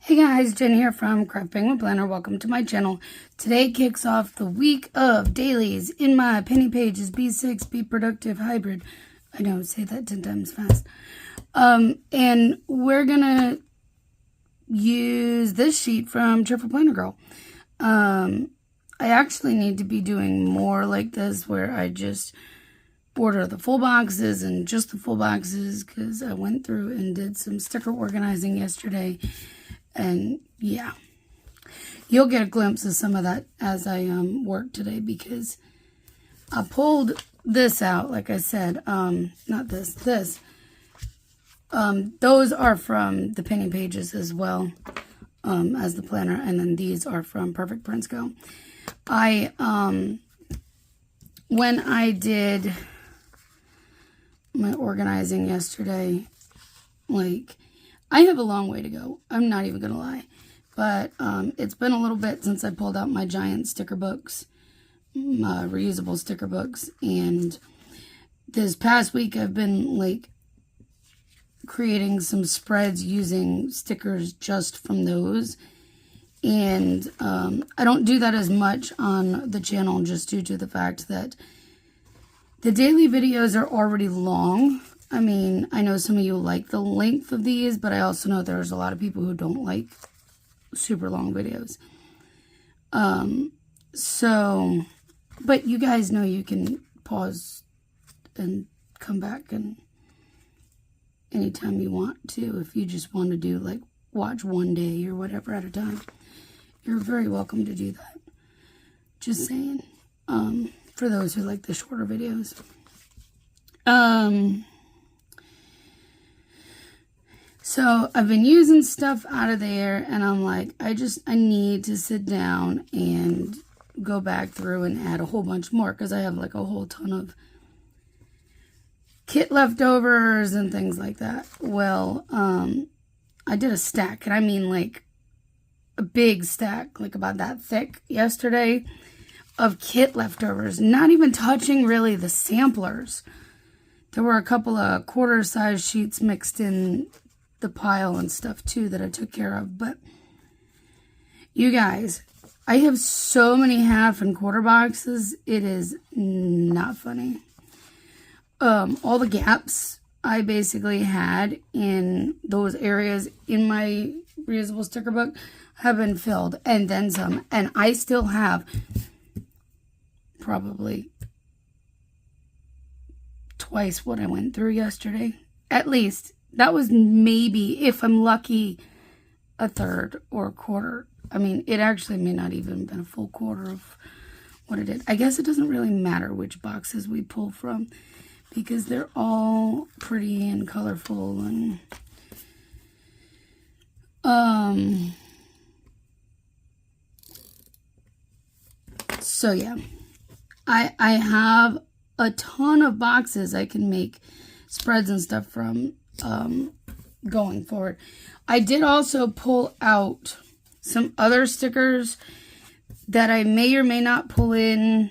Hey guys, Jen here from Cheerful Planner. Welcome to my channel. Today kicks off the week of dailies in my penny pages B6 Be Productive Hybrid. I know, say that 10 times fast. And we're gonna use this sheet from Cheerful Planner Girl. I actually need to be doing more like this where I just order the full boxes and just the full boxes because I went through and did some sticker organizing yesterday. And yeah, you'll get a glimpse of some of that as I work today because I pulled this out, like I said, not this. Those are from the penny pages as well as the planner, and then these are from Perfect Prints Go. When I did my organizing yesterday, I have a long way to go. I'm not even going to lie. But it's been a little bit since I pulled out my giant sticker books, my reusable sticker books. And this past week I've been creating some spreads using stickers just from those. And I don't do that as much on the channel just due to the fact that the daily videos are already long. I mean, I know some of you like the length of these, but I also know there's a lot of people who don't like super long videos. But you guys know you can pause and come back and anytime you want to. If you just want to do watch one day or whatever at a time, you're very welcome to do that. Just saying. For those who like the shorter videos. So I've been using stuff out of there and I'm like, I need to sit down and go back through and add a whole bunch more because I have a whole ton of kit leftovers and things like that. Well, I did a stack, and I mean a big stack, about that thick yesterday of kit leftovers, not even touching really the samplers. There were a couple of quarter-size sheets mixed in the pile and stuff too that I took care of. But you guys, I have so many half and quarter boxes, it is not funny. All the gaps I basically had in those areas in my reusable sticker book have been filled and then some, and I still have probably twice what I went through yesterday, at least. That was maybe, if I'm lucky, a third or a quarter. I mean, it actually may not even have been a full quarter of what I did. I guess it doesn't really matter which boxes we pull from because they're all pretty and colorful. And so yeah, I have a ton of boxes I can make spreads and stuff from going forward. I did also pull out some other stickers that I may or may not pull in,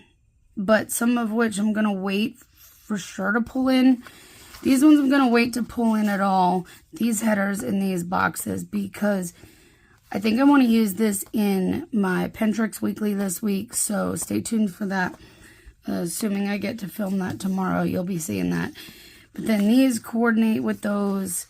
but some of which I'm going to wait for sure to pull in. These ones I'm going to wait to pull in at all, these headers in these boxes, because I think I want to use this in my Pen Tricks Weekly this week, so stay tuned for that. Assuming I get to film that tomorrow, you'll be seeing that. But then these coordinate with those.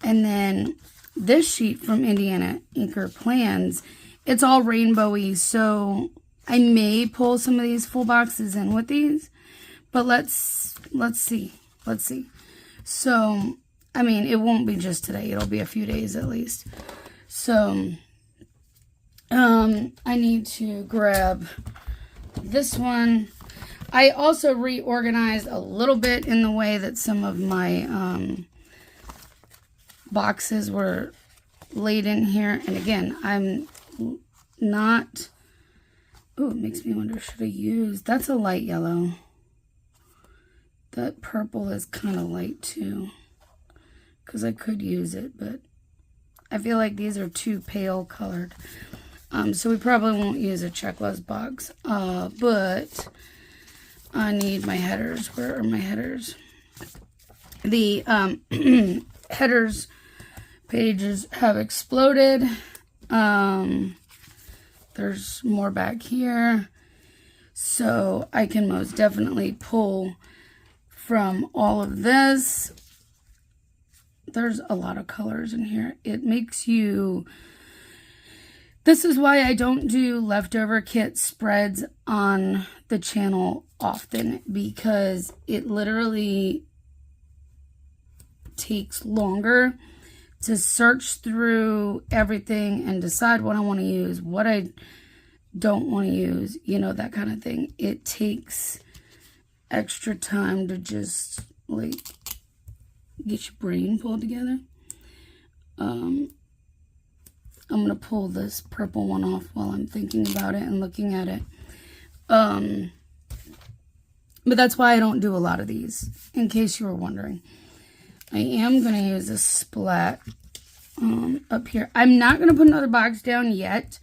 And then this sheet from Indiana Inker Plans, it's all rainbowy. So I may pull some of these full boxes in with these. But let's see. Let's see. So, I mean, it won't be just today. It'll be a few days at least. So, I need to grab this one. I also reorganized a little bit in the way that some of my boxes were laid in here. And again, I'm not... Oh, it makes me wonder, should I use... That's a light yellow. That purple is kind of light too. Because I could use it, but I feel like these are too pale colored. So we probably won't use a checklist box. But... I need my headers. Where are my headers? The headers pages have exploded. There's more back here. So I can most definitely pull from all of this. There's a lot of colors in here. It makes you... This is why I don't do leftover kit spreads on the channel often, because it literally takes longer to search through everything and decide what I want to use, what I don't want to use, you know, that kind of thing. It takes extra time to just like get your brain pulled together. I'm going to pull this purple one off while I'm thinking about it and looking at it. But that's why I don't do a lot of these, in case you were wondering. I am going to use a splat up here. I'm not going to put another box down yet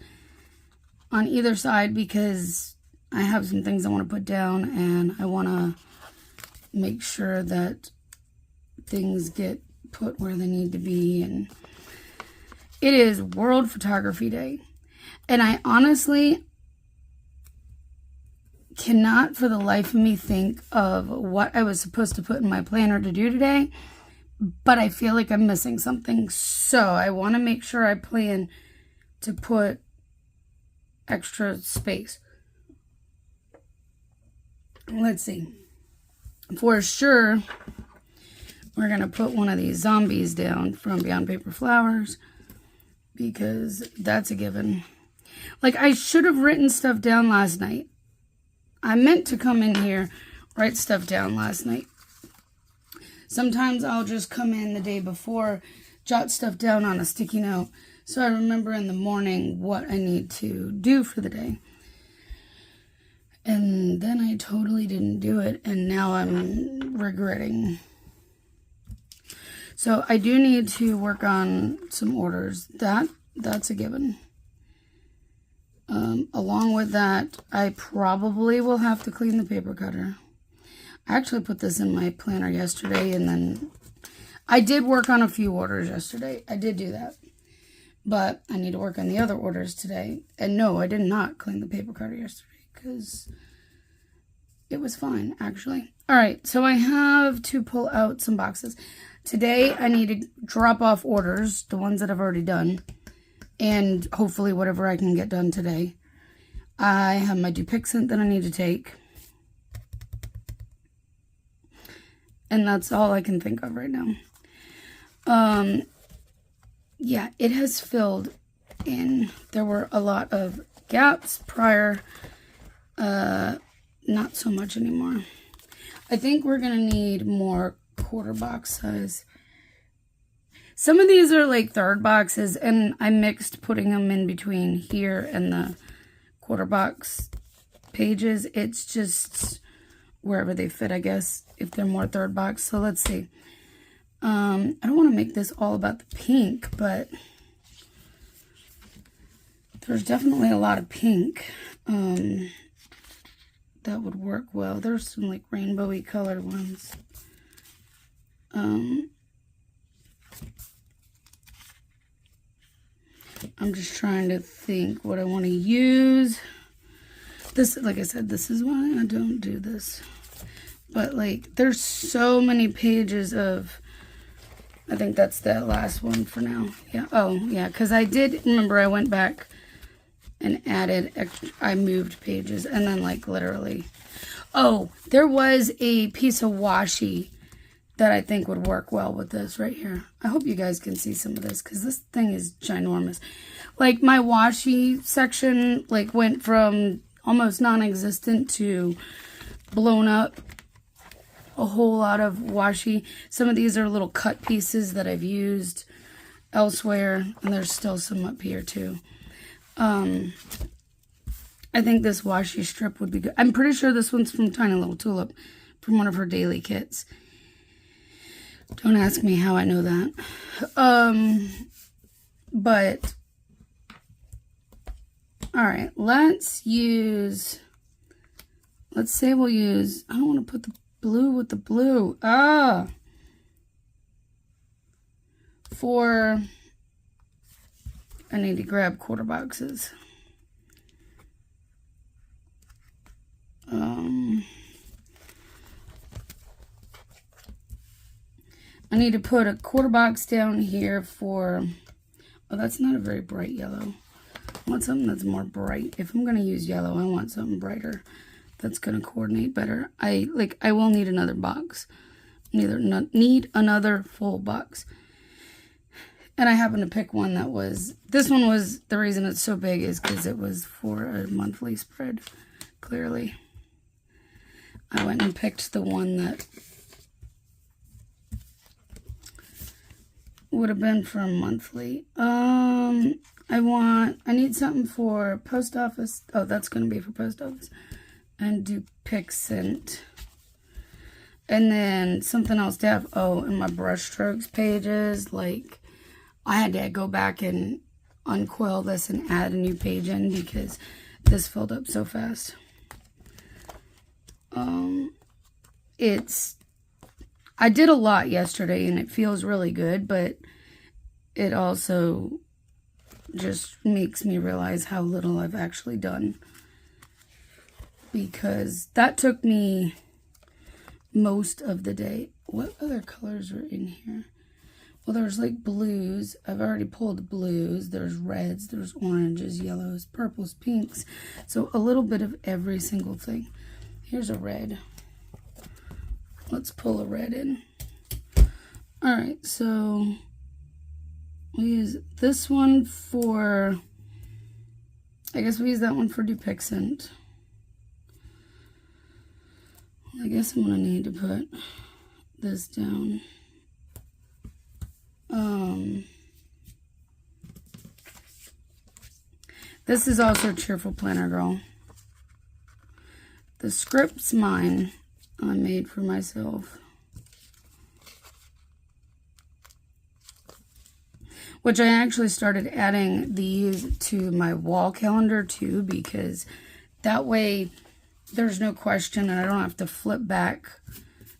on either side, because I have some things I want to put down, and I want to make sure that things get put where they need to be. And it is World Photography Day, and I honestly cannot for the life of me think of what I was supposed to put in my planner to do today, but I feel like I'm missing something. So I want to make sure I plan to put extra space. Let's see. For sure, we're going to put one of these zombies down from Beyond Paper Flowers, because that's a given. Like, I should have written stuff down last night. I meant to come in here, write stuff down last night. Sometimes I'll just come in the day before, jot stuff down on a sticky note, so I remember in the morning what I need to do for the day. And then I totally didn't do it, and now I'm regretting. So I do need to work on some orders. That's a given. Along with that, I probably will have to clean the paper cutter. I actually put this in my planner yesterday, and then I did work on a few orders yesterday. I did do that. But I need to work on the other orders today. And no, I did not clean the paper cutter yesterday, because it was fine, actually. All right, so I have to pull out some boxes. Today, I need to drop off orders, the ones that I've already done, and hopefully whatever I can get done today. I have my Dupixent that I need to take. And that's all I can think of right now. Yeah, it has filled in. There were a lot of gaps prior. Not so much anymore. I think we're going to need more quarter box size. Some of these are like third boxes, and I mixed putting them in between here and the quarter box pages. It's just wherever they fit, I guess, if they're more third box. So let's see. I don't want to make this all about the pink, but there's definitely a lot of pink that would work well. There's some like rainbowy colored ones. I'm just trying to think what I want to use. This, like I said, this is why I don't do this. But like, there's so many pages of, I think that's the last one for now. Yeah. Oh, yeah. Because I did remember I went back and added extra, I moved pages, and then like literally. Oh, there was a piece of washi that I think would work well with this right here. I hope you guys can see some of this, because this thing is ginormous. Like, my washi section like went from almost non-existent to blown up. A whole lot of washi. Some of these are little cut pieces that I've used elsewhere, and there's still some up here too. I think this washi strip would be good. I'm pretty sure this one's from Tiny Little Tulip, from one of her daily kits. Don't ask me how I know that. But all right, let's say we'll use, I don't want to put the blue with the blue. For I need to grab quarter boxes. I need to put a quarter box down here for, oh, that's not a very bright yellow. I want something that's more bright. If I'm going to use yellow, I want something brighter that's going to coordinate better. I will need another box. Need another full box. And I happened to pick one that was, this one was, the reason it's so big is because it was for a monthly spread, clearly. I went and picked the one that would have been for a monthly. I need something for post office. Oh, that's going to be for post office. And do Pixent. And then something else to have, oh, in my brush strokes pages, like, I had to go back and uncoil this and add a new page in because this filled up so fast. I did a lot yesterday and it feels really good, but it also just makes me realize how little I've actually done. Because that took me most of the day. What other colors are in here? Well, there's like blues. I've already pulled blues. There's reds, there's oranges, yellows, purples, pinks. So a little bit of every single thing. Here's a red. Let's pull a red in. All right, so we use this one for, I guess we use that one for Dupixent. I guess I'm gonna need to put this down. This is also Cheerful Planner Girl. The script's mine. I made for myself. Which I actually started adding these to my wall calendar too, because that way there's no question and I don't have to flip back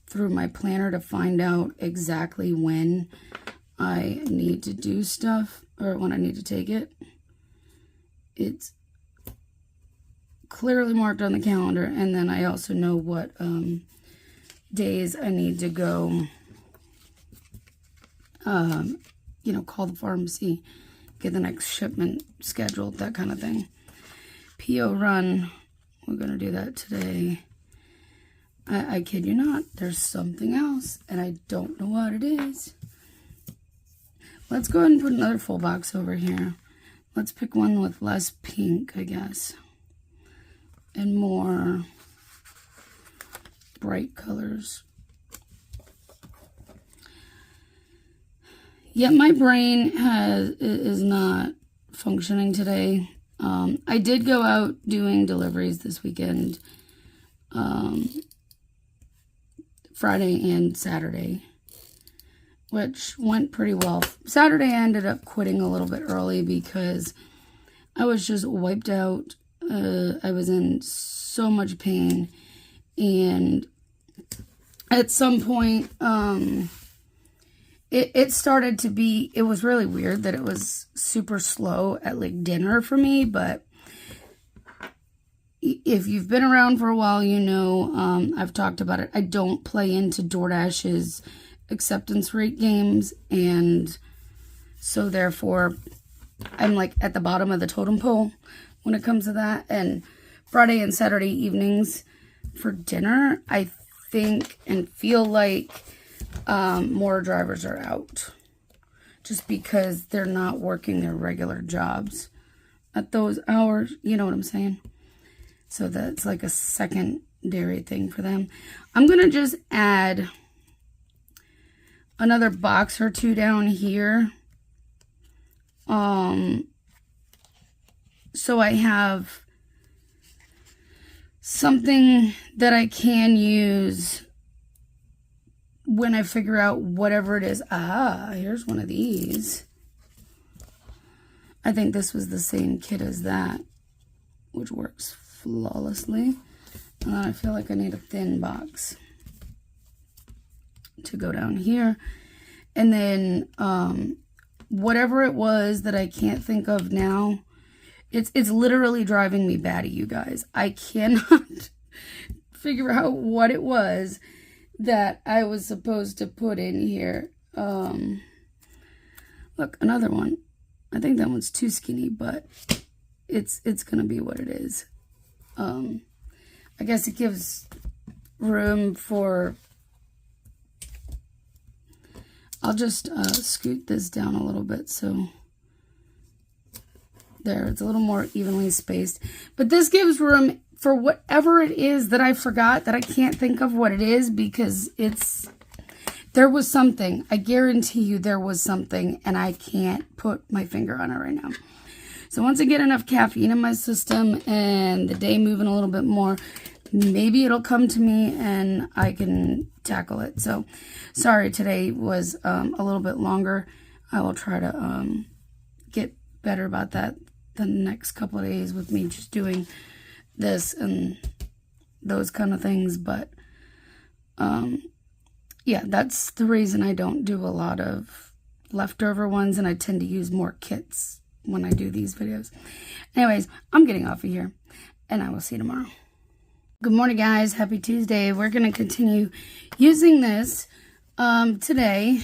through my planner to find out exactly when I need to do stuff or when I need to take it. It's clearly marked on the calendar, and then I also know what days I need to go, call the pharmacy, get the next shipment scheduled, that kind of thing. PO run, we're going to do that today. I kid you not, there's something else, and I don't know what it is. Let's go ahead and put another full box over here. Let's pick one with less pink, I guess, and more bright colors. Yet my brain is not functioning today. I did go out doing deliveries this weekend, Friday and Saturday, which went pretty well. Saturday I ended up quitting a little bit early because I was just wiped out. I was in so much pain, and at some point it started to be, it was really weird that it was super slow at like dinner for me, but if you've been around for a while, you know, I've talked about it. I don't play into DoorDash's acceptance rate games, and so therefore I'm like at the bottom of the totem pole when it comes to that. And Friday and Saturday evenings for dinner, I think and feel like more drivers are out just because they're not working their regular jobs at those hours, you know what I'm saying? So that's like a secondary thing for them. I'm gonna just add another box or two down here, so I have something that I can use when I figure out whatever it is. Ah, here's one of these. I think this was the same kit as that, which works flawlessly. And then I feel like I need a thin box to go down here. And then whatever it was that I can't think of now, it's literally driving me batty, you guys. I cannot figure out what it was that I was supposed to put in here. Look, another one. I think that one's too skinny, but it's gonna be what it is. I guess it gives room for... I'll just scoot this down a little bit so there, it's a little more evenly spaced. But this gives room for whatever it is that I forgot, that I can't think of what it is, because there was something. I guarantee you there was something, and I can't put my finger on it right now. So once I get enough caffeine in my system and the day moving a little bit more, maybe it'll come to me and I can tackle it. So sorry, today was a little bit longer. I will try to get better about that the next couple of days with me just doing this and those kind of things. But yeah, that's the reason I don't do a lot of leftover ones, and I tend to use more kits when I do these videos. Anyways, I'm getting off of here, and I will see you tomorrow. Good morning, guys. Happy Tuesday. We're going to continue using this today.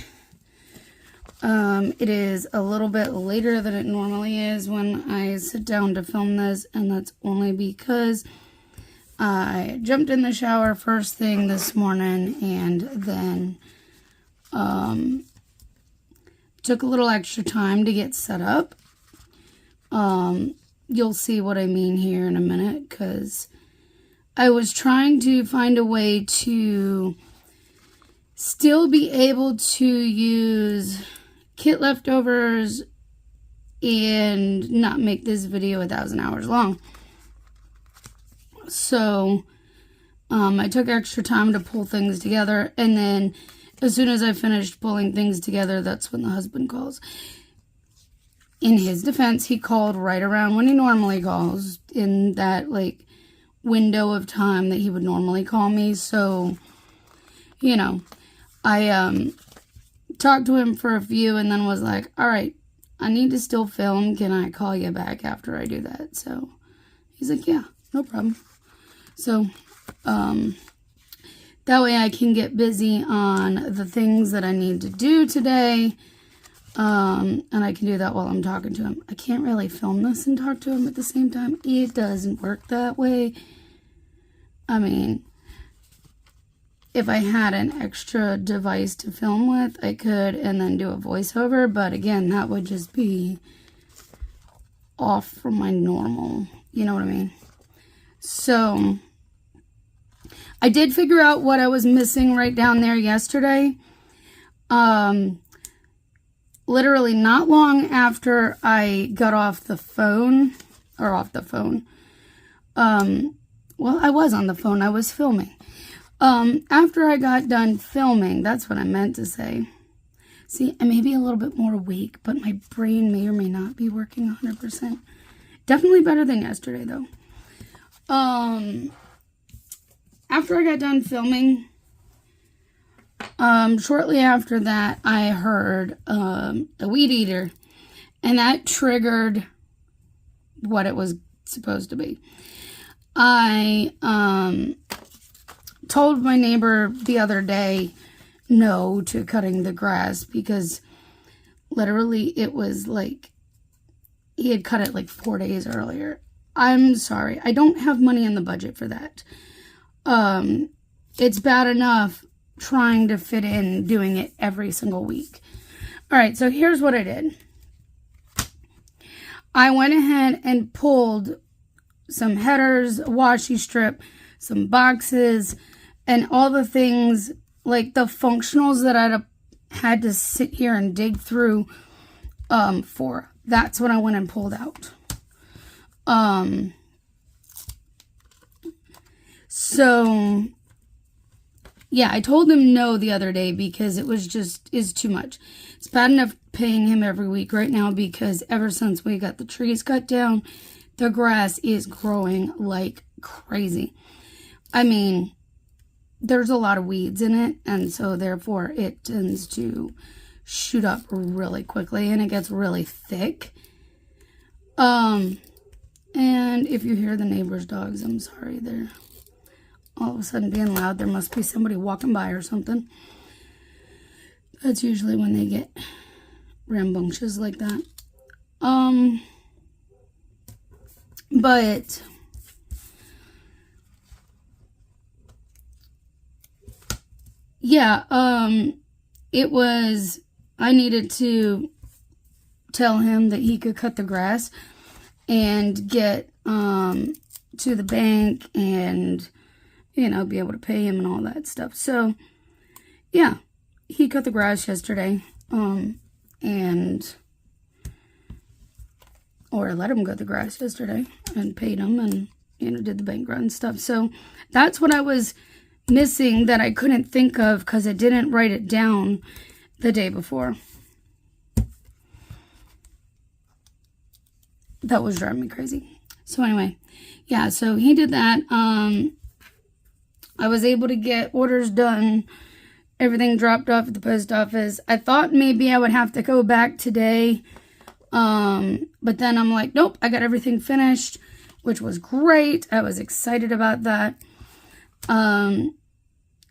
It is a little bit later than it normally is when I sit down to film this, and that's only because I jumped in the shower first thing this morning and then took a little extra time to get set up. You'll see what I mean here in a minute, because I was trying to find a way to still be able to use kit leftovers and not make this video 1,000 hours long. So I took extra time to pull things together, and then as soon as I finished pulling things together, that's when the husband calls. In his defense, he called right around when he normally calls, in that like window of time that he would normally call me. So, you know, I talked to him for a few and then was like, all right, I need to still film. Can I call you back after I do that? So he's like, yeah, no problem. So that way I can get busy on the things that I need to do today. And I can do that while I'm talking to him. I can't really film this and talk to him at the same time. It doesn't work that way. I mean, if I had an extra device to film with, I could and then do a voiceover. But again, that would just be off from my normal, you know what I mean? So I did figure out what I was missing right down there yesterday. Literally not long after I got off the phone, well, I was on the phone, I was filming. After I got done filming, that's what I meant to say. See, I may be a little bit more awake, but my brain may or may not be working 100%. Definitely better than yesterday, though. After I got done filming, shortly after that, I heard a weed eater, and that triggered what it was supposed to be. I told my neighbor the other day no to cutting the grass, because literally it was like he had cut it like 4 days earlier. I'm sorry, I don't have money in the budget for that. It's bad enough trying to fit in doing it every single week. All right, so here's what I did. I went ahead and pulled some headers, a washi strip, some boxes, and all the things, like the functionals that I'd had to sit here and dig through for. That's what I went and pulled out. So yeah, I told him no the other day because it was just, is too much. It's bad enough paying him every week right now, because ever since we got the trees cut down, the grass is growing like crazy. I mean, there's a lot of weeds in it, and so therefore it tends to shoot up really quickly and it gets really thick. And if you hear the neighbor's dogs, I'm sorry, they're all of a sudden being loud. There must be somebody walking by or something. That's usually when they get rambunctious like that. But yeah, I needed to tell him that he could cut the grass and get to the bank and, you know, be able to pay him and all that stuff. So yeah, he cut the grass yesterday, or I let him cut the grass yesterday and paid him and, you know, did the bank run stuff. So that's what I was missing that I couldn't think of because I didn't write it down the day before. That was driving me crazy. So anyway, yeah, so he did that. I was able to get orders done, everything dropped off at the post office. I thought maybe I would have to go back today, but then I'm like, nope, I got everything finished, which was great. I was excited about that. And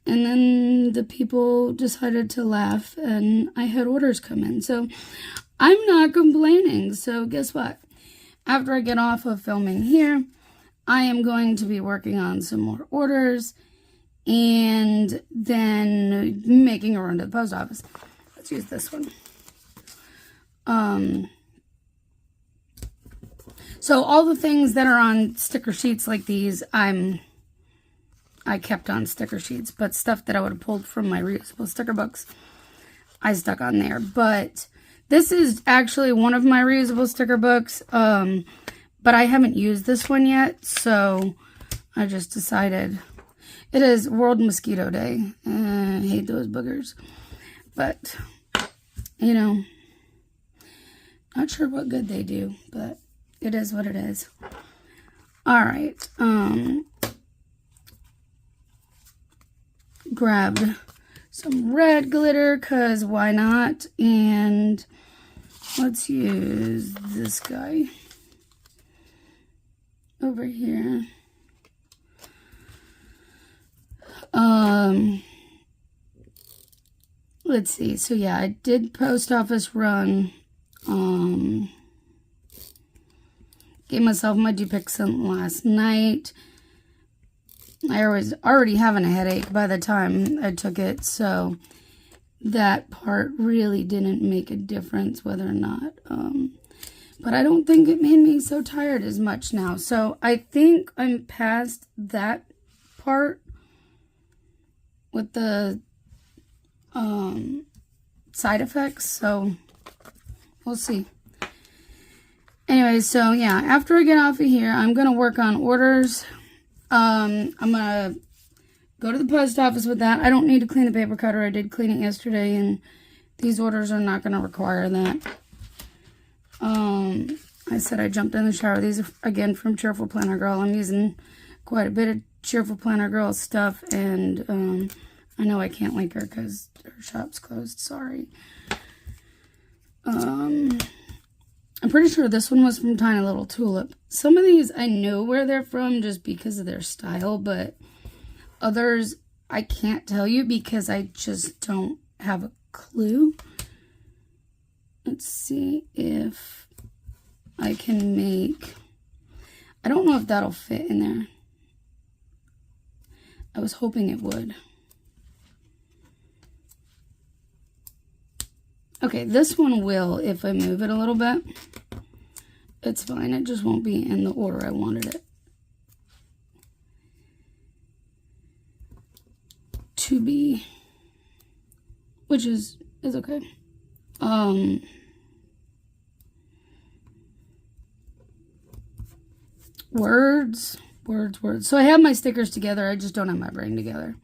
then the people decided to laugh and I had orders come in. So I'm not complaining. So guess what? After I get off of filming here, I am going to be working on some more orders and then making a run to the post office. Let's use this one. So all the things that are on sticker sheets like these, I kept on sticker sheets, but stuff that I would have pulled from my reusable sticker books, I stuck on there. But this is actually one of my reusable sticker books, but I haven't used this one yet, so I just decided. It is World Mosquito Day. I hate those boogers. But, you know, not sure what good they do, but it is what it is. Alright, grabbed some red glitter, because why not? And let's use this guy over here. Let's see. So yeah, I did post office run. Gave myself my Dupixent last night. I was already having a headache by the time I took it, so that part really didn't make a difference whether or not. But I don't think it made me so tired as much now. So I think I'm past that part with the side effects, so we'll see. Anyway, so yeah, after I get off of here, I'm going to work on orders. I'm going to go to the post office with that. I don't need to clean the paper cutter. I did clean it yesterday, and these orders are not going to require that. I said I jumped in the shower. These are, again, from Cheerful Planner Girl. I'm using quite a bit of Cheerful Planner Girl stuff, and I know I can't link her because her shop's closed. Sorry. I'm pretty sure this one was from Tiny Little Tulip. Some of these I know where they're from just because of their style, but others I can't tell you because I just don't have a clue. Let's see if I can make... I don't know if that'll fit in there. I was hoping it would. Okay, this one will if I move it a little bit. It's fine. It just won't be in the order I wanted it to be, which is okay. Words. So I have my stickers together. I just don't have my brain together.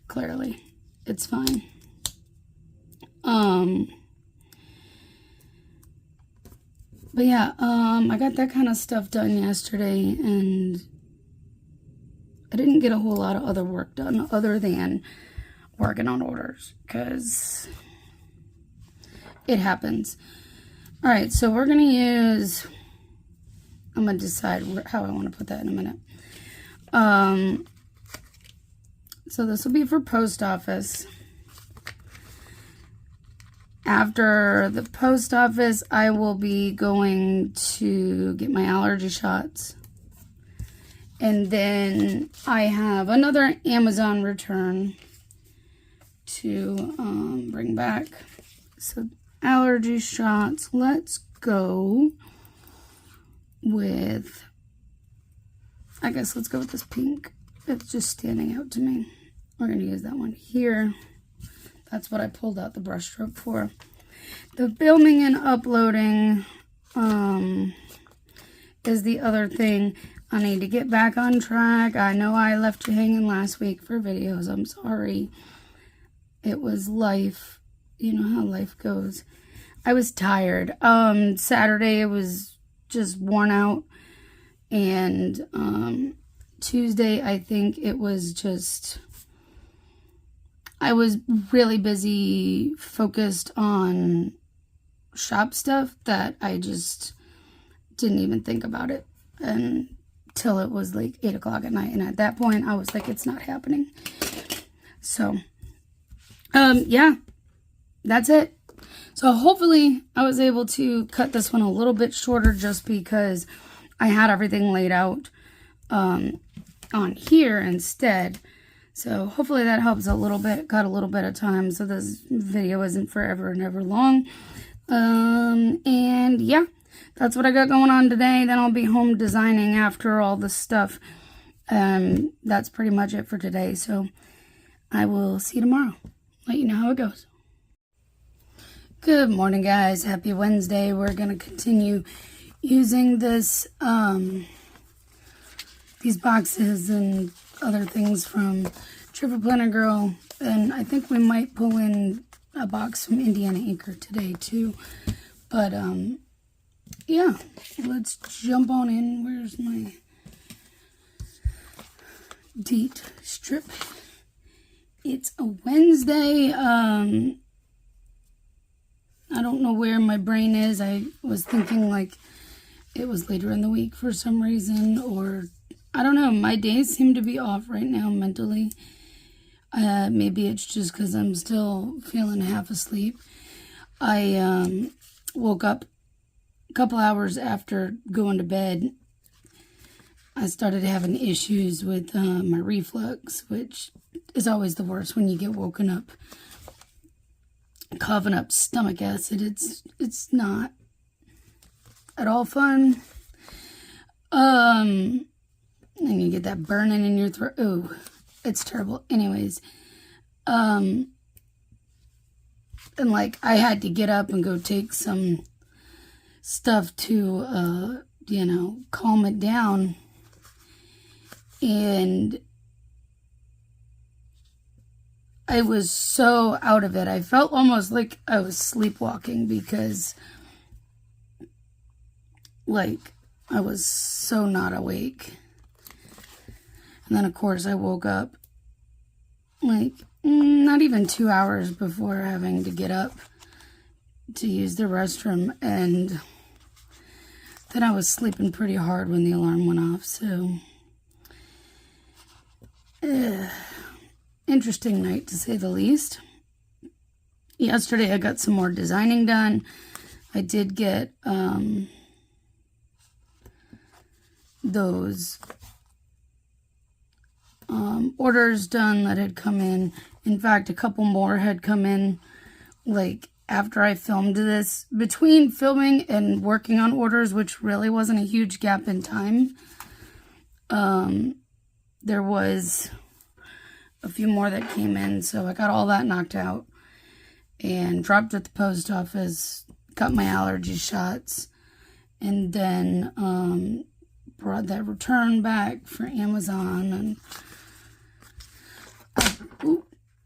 Clearly, it's fine. But yeah, I got that kind of stuff done yesterday, and I didn't get a whole lot of other work done other than working on orders, because it happens. All right, so we're going to use, I'm going to decide how I want to put that in a minute. So this will be for post office. After the post office, I will be going to get my allergy shots. And then I have another Amazon return to bring back. So allergy shots, let's go with, I guess let's go with this pink. It's just standing out to me. We're going to use that one here. That's what I pulled out the brush stroke for. The filming and uploading is the other thing. I need to get back on track. I know I left you hanging last week for videos. I'm sorry. It was life. You know how life goes. I was tired. Saturday, it was just worn out. And Tuesday, I think it was just, I was really busy, focused on shop stuff that I just didn't even think about it until it was like 8 o'clock at night. And at that point, I was like, it's not happening. So, yeah, that's it. So hopefully I was able to cut this one a little bit shorter just because I had everything laid out on here instead. So hopefully that helps a little bit, got a little bit of time so this video isn't forever and ever long. And yeah, that's what I got going on today. Then I'll be home designing after all this stuff. That's pretty much it for today. So I will see you tomorrow. Let you know how it goes. Good morning, guys. Happy Wednesday. We're going to continue using this, these boxes and other things from Cheerful Planner Girl. And I think we might pull in a box from Indiana Inker today, too. But, yeah, let's jump on in. Where's my date strip? It's a Wednesday. I don't know where my brain is. I was thinking like it was later in the week for some reason, or I don't know. My days seem to be off right now mentally. Maybe it's just because I'm still feeling half asleep. I woke up a couple hours after going to bed. I started having issues with my reflux, which is always the worst when you get woken up coughing up stomach acid. It's not at all fun. And you get that burning in your throat. Oh, it's terrible. Anyways, and like I had to get up and go take some stuff to you know, calm it down. And I was so out of it. I felt almost like I was sleepwalking because, like, I was so not awake. And then, of course, I woke up, like, not even 2 hours before having to get up to use the restroom. And then I was sleeping pretty hard when the alarm went off, so interesting night, to say the least. Yesterday, I got some more designing done. I did get those orders done that had come in. In fact, a couple more had come in, like, after I filmed this. Between filming and working on orders, which really wasn't a huge gap in time, there was a few more that came in, so I got all that knocked out and dropped at the post office, got my allergy shots, and then brought that return back for Amazon. And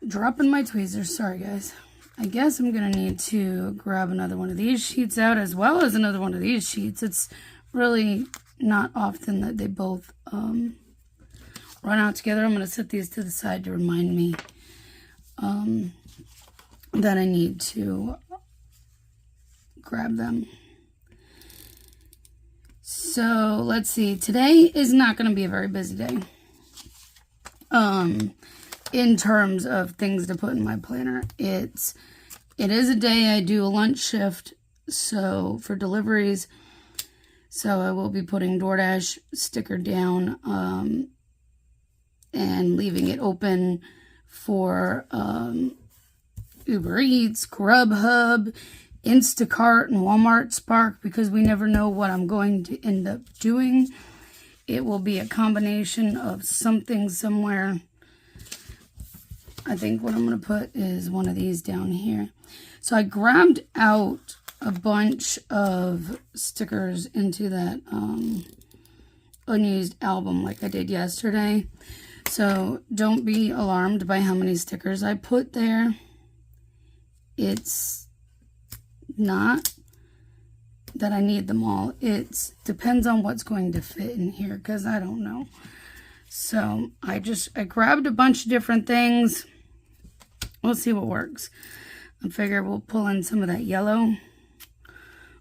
dropping my tweezers. Sorry, guys. I guess I'm gonna need to grab another one of these sheets out as well as another one of these sheets. It's really not often that they both run out together. I'm going to set these to the side to remind me that I need to grab them. So let's see. Today is not going to be a very busy day. In terms of things to put in my planner, it is a day I do a lunch shift. So for deliveries, so I will be putting DoorDash sticker down, and leaving it open for, Uber Eats, Grubhub, Instacart, and Walmart Spark, because we never know what I'm going to end up doing. It will be a combination of something somewhere. I think what I'm going to put is one of these down here. So I grabbed out a bunch of stickers into that unused album like I did yesterday. So don't be alarmed by how many stickers I put there. It's not that I need them all. It depends on what's going to fit in here, because I don't know. So I grabbed a bunch of different things. We'll see what works. I figure we'll pull in some of that yellow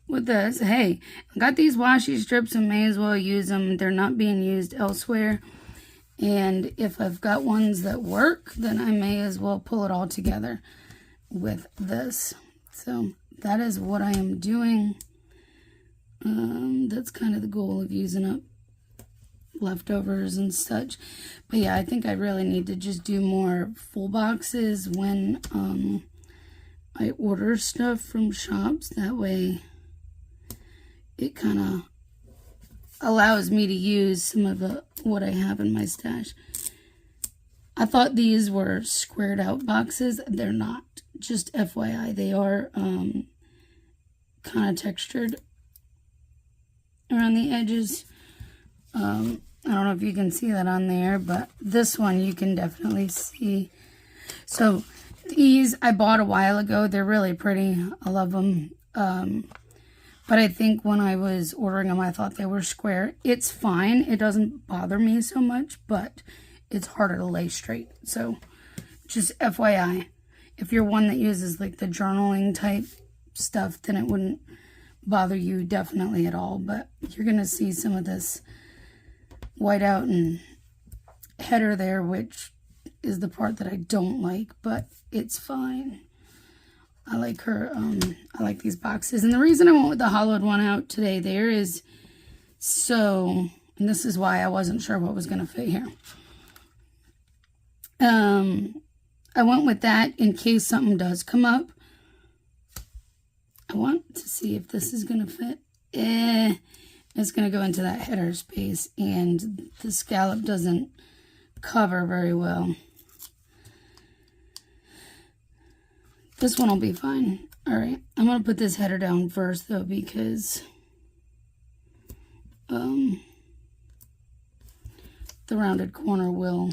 with this. Hey, I got these washi strips and may as well use them. They're not being used elsewhere. And if I've got ones that work, then I may as well pull it all together with this. So that is what I am doing. That's kind of the goal of using up leftovers and such. But yeah, I think I really need to just do more full boxes when I order stuff from shops. That way it kind of allows me to use some of what I have in my stash. I thought these were squared out boxes. They're not. Just FYI, they are kind of textured around the edges. I don't know if you can see that on there, but this one you can definitely see. So these I bought a while ago. They're really pretty. I love them. But I think when I was ordering them, I thought they were square. It's fine. It doesn't bother me so much, but it's harder to lay straight. So just FYI, if you're one that uses like the journaling type stuff, then it wouldn't bother you definitely at all. But you're going to see some of this whiteout and header there, which is the part that I don't like, but it's fine. I like her, I like these boxes. And the reason I went with the hollowed one out today there is so, and this is why I wasn't sure what was going to fit here. I went with that in case something does come up. I want to see if this is going to fit. It's going to go into that header space, and the scallop doesn't cover very well. This one will be fine. All right, I'm going to put this header down first, though, because the rounded corner will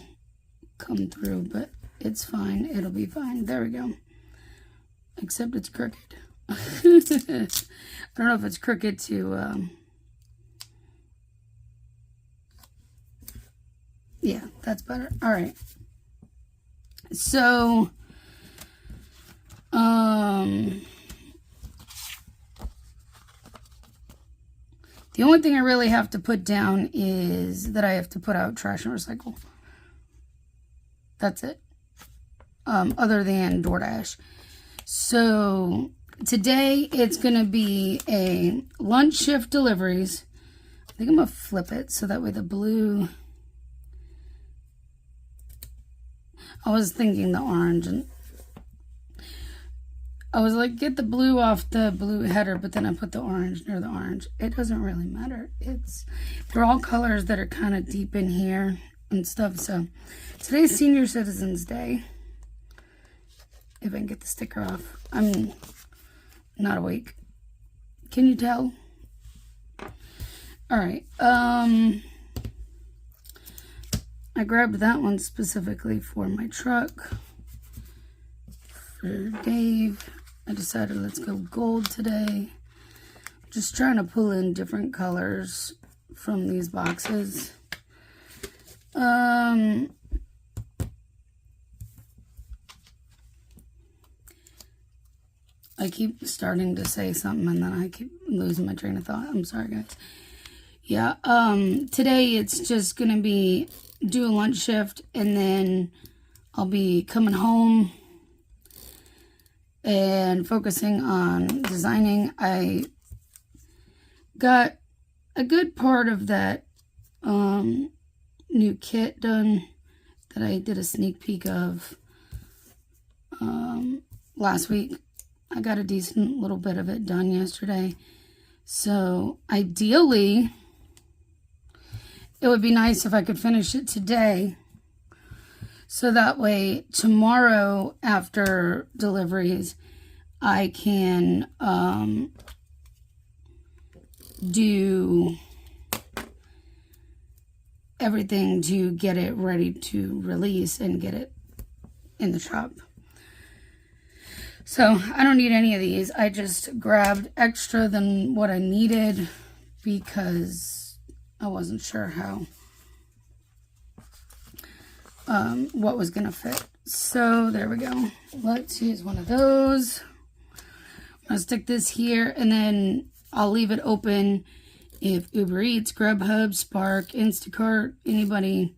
come through, but it's fine. It'll be fine. There we go. Except it's crooked. I don't know if it's crooked to... yeah, that's better. All right. So... the only thing I really have to put down is that I have to put out trash and recycle. That's it. Other than DoorDash. So today it's going to be a lunch shift deliveries. I think I'm going to flip it so that way the blue... I was thinking the orange, and I was like, get the blue off the blue header, but then I put the orange near the orange. It doesn't really matter. They're all colors that are kind of deep in here and stuff. So today's Senior Citizens Day. If I can get the sticker off. I'm not awake. Can you tell? All right. I grabbed that one specifically for my truck. For Dave. I decided let's go gold today. Just trying to pull in different colors from these boxes. I keep starting to say something and then I keep losing my train of thought. I'm sorry, guys. Yeah, today it's just going to be do a lunch shift and then I'll be coming home and focusing on designing. I got a good part of that new kit done that I did a sneak peek of last week. I got a decent little bit of it done yesterday. So ideally, it would be nice if I could finish it today. So that way, tomorrow after deliveries, I can do everything to get it ready to release and get it in the shop. So I don't need any of these. I just grabbed extra than what I needed because I wasn't sure how what was gonna fit. So there we go. Let's use one of those. I'm gonna stick this here and then I'll leave it open if Uber Eats, Grubhub, Spark, Instacart, anybody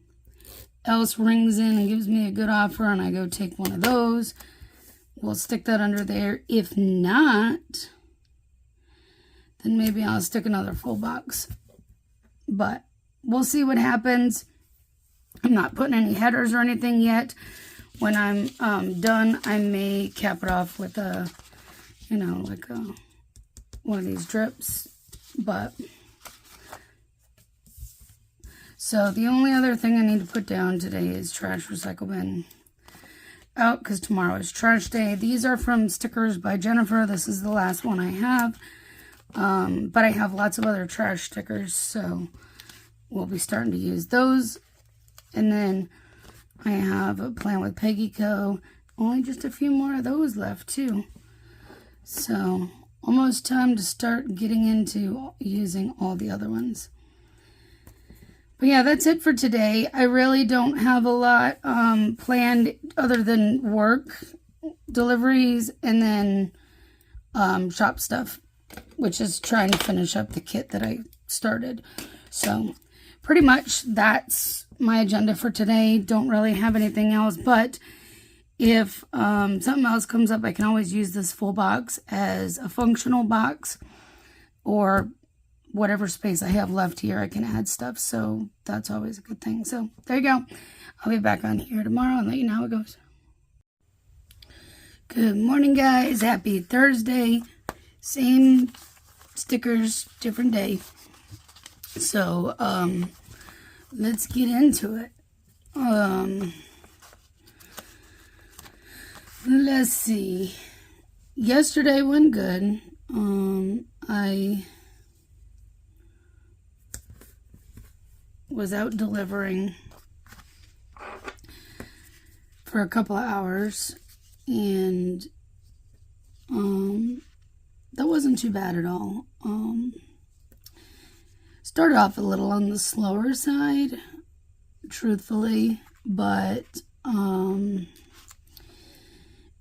else rings in and gives me a good offer and I go take one of those. We'll stick that under there. If not, then maybe I'll stick another full box. But we'll see what happens. I'm not putting any headers or anything yet. When I'm done, I may cap it off with a, you know, like one of these drips. But so the only other thing I need to put down today is trash recycle bin out because tomorrow is trash day. These are from Stickers by Jennifer. This is the last one I have. But I have lots of other trash stickers, so we'll be starting to use those. And then I have a plan with Peggy Co. Only just a few more of those left too. So almost time to start getting into using all the other ones. But yeah, that's it for today. I really don't have a lot planned other than work, deliveries, and then shop stuff, which is trying to finish up the kit that I started. So pretty much that's my agenda for today. Don't really have anything else, but if something else comes up, I can always use this full box as a functional box, or whatever space I have left here, I can add stuff. So that's always a good thing. So there you go. I'll be back on here tomorrow and let you know how it goes. Good morning, guys. Happy Thursday. Same stickers, different day. So let's get into it. Let's see. Yesterday went good. I was out delivering for a couple of hours, and that wasn't too bad at all. Started off a little on the slower side, truthfully, but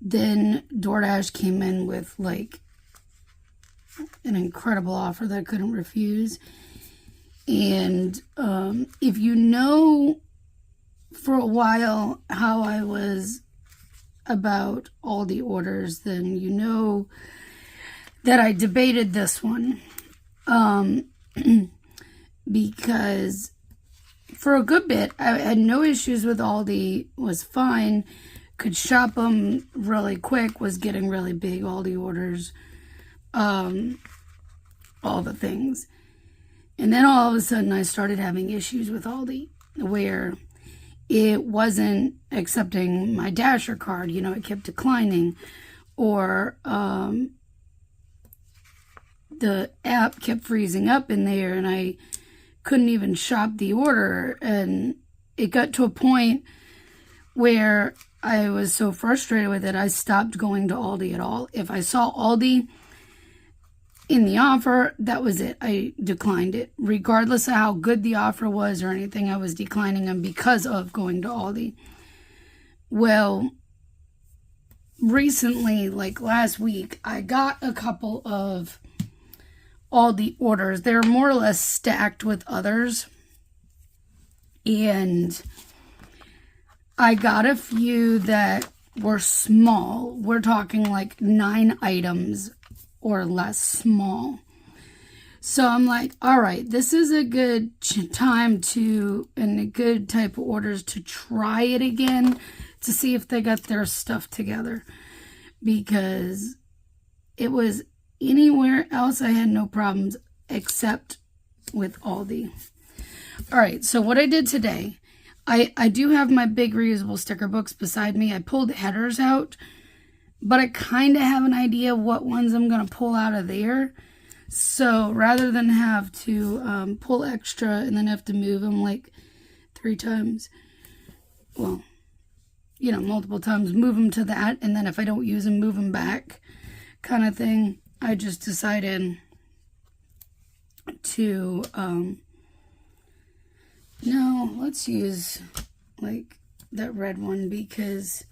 then DoorDash came in with like an incredible offer that I couldn't refuse. And if you know for a while how I was about Aldi orders, then you know that I debated this one. Because for a good bit, I had no issues with Aldi, was fine, could shop them really quick, was getting really big Aldi orders, all the things. And then all of a sudden I started having issues with Aldi where it wasn't accepting my Dasher card. You know, it kept declining, or the app kept freezing up in there and I couldn't even shop the order. And it got to a point where I was so frustrated with it, I stopped going to Aldi at all. If I saw Aldi in the offer, that was it. I declined it. Regardless of how good the offer was or anything, I was declining them because of going to Aldi. Well, recently, like last week, I got a couple of Aldi orders. They're more or less stacked with others. And I got a few that were small. We're talking like 9 items or less small. So I'm like, all right, this is a good time to, and a good type of orders to try it again to see if they got their stuff together. Because it was anywhere else I had no problems except with Aldi. All right, so what I did today, I do have my big reusable sticker books beside me. I pulled headers out, but I kind of have an idea what ones I'm going to pull out of there. So rather than have to pull extra and then have to move them like 3 times, well, you know, multiple times, move them to that, and then if I don't use them, move them back kind of thing, I just decided to, no, let's use like that red one because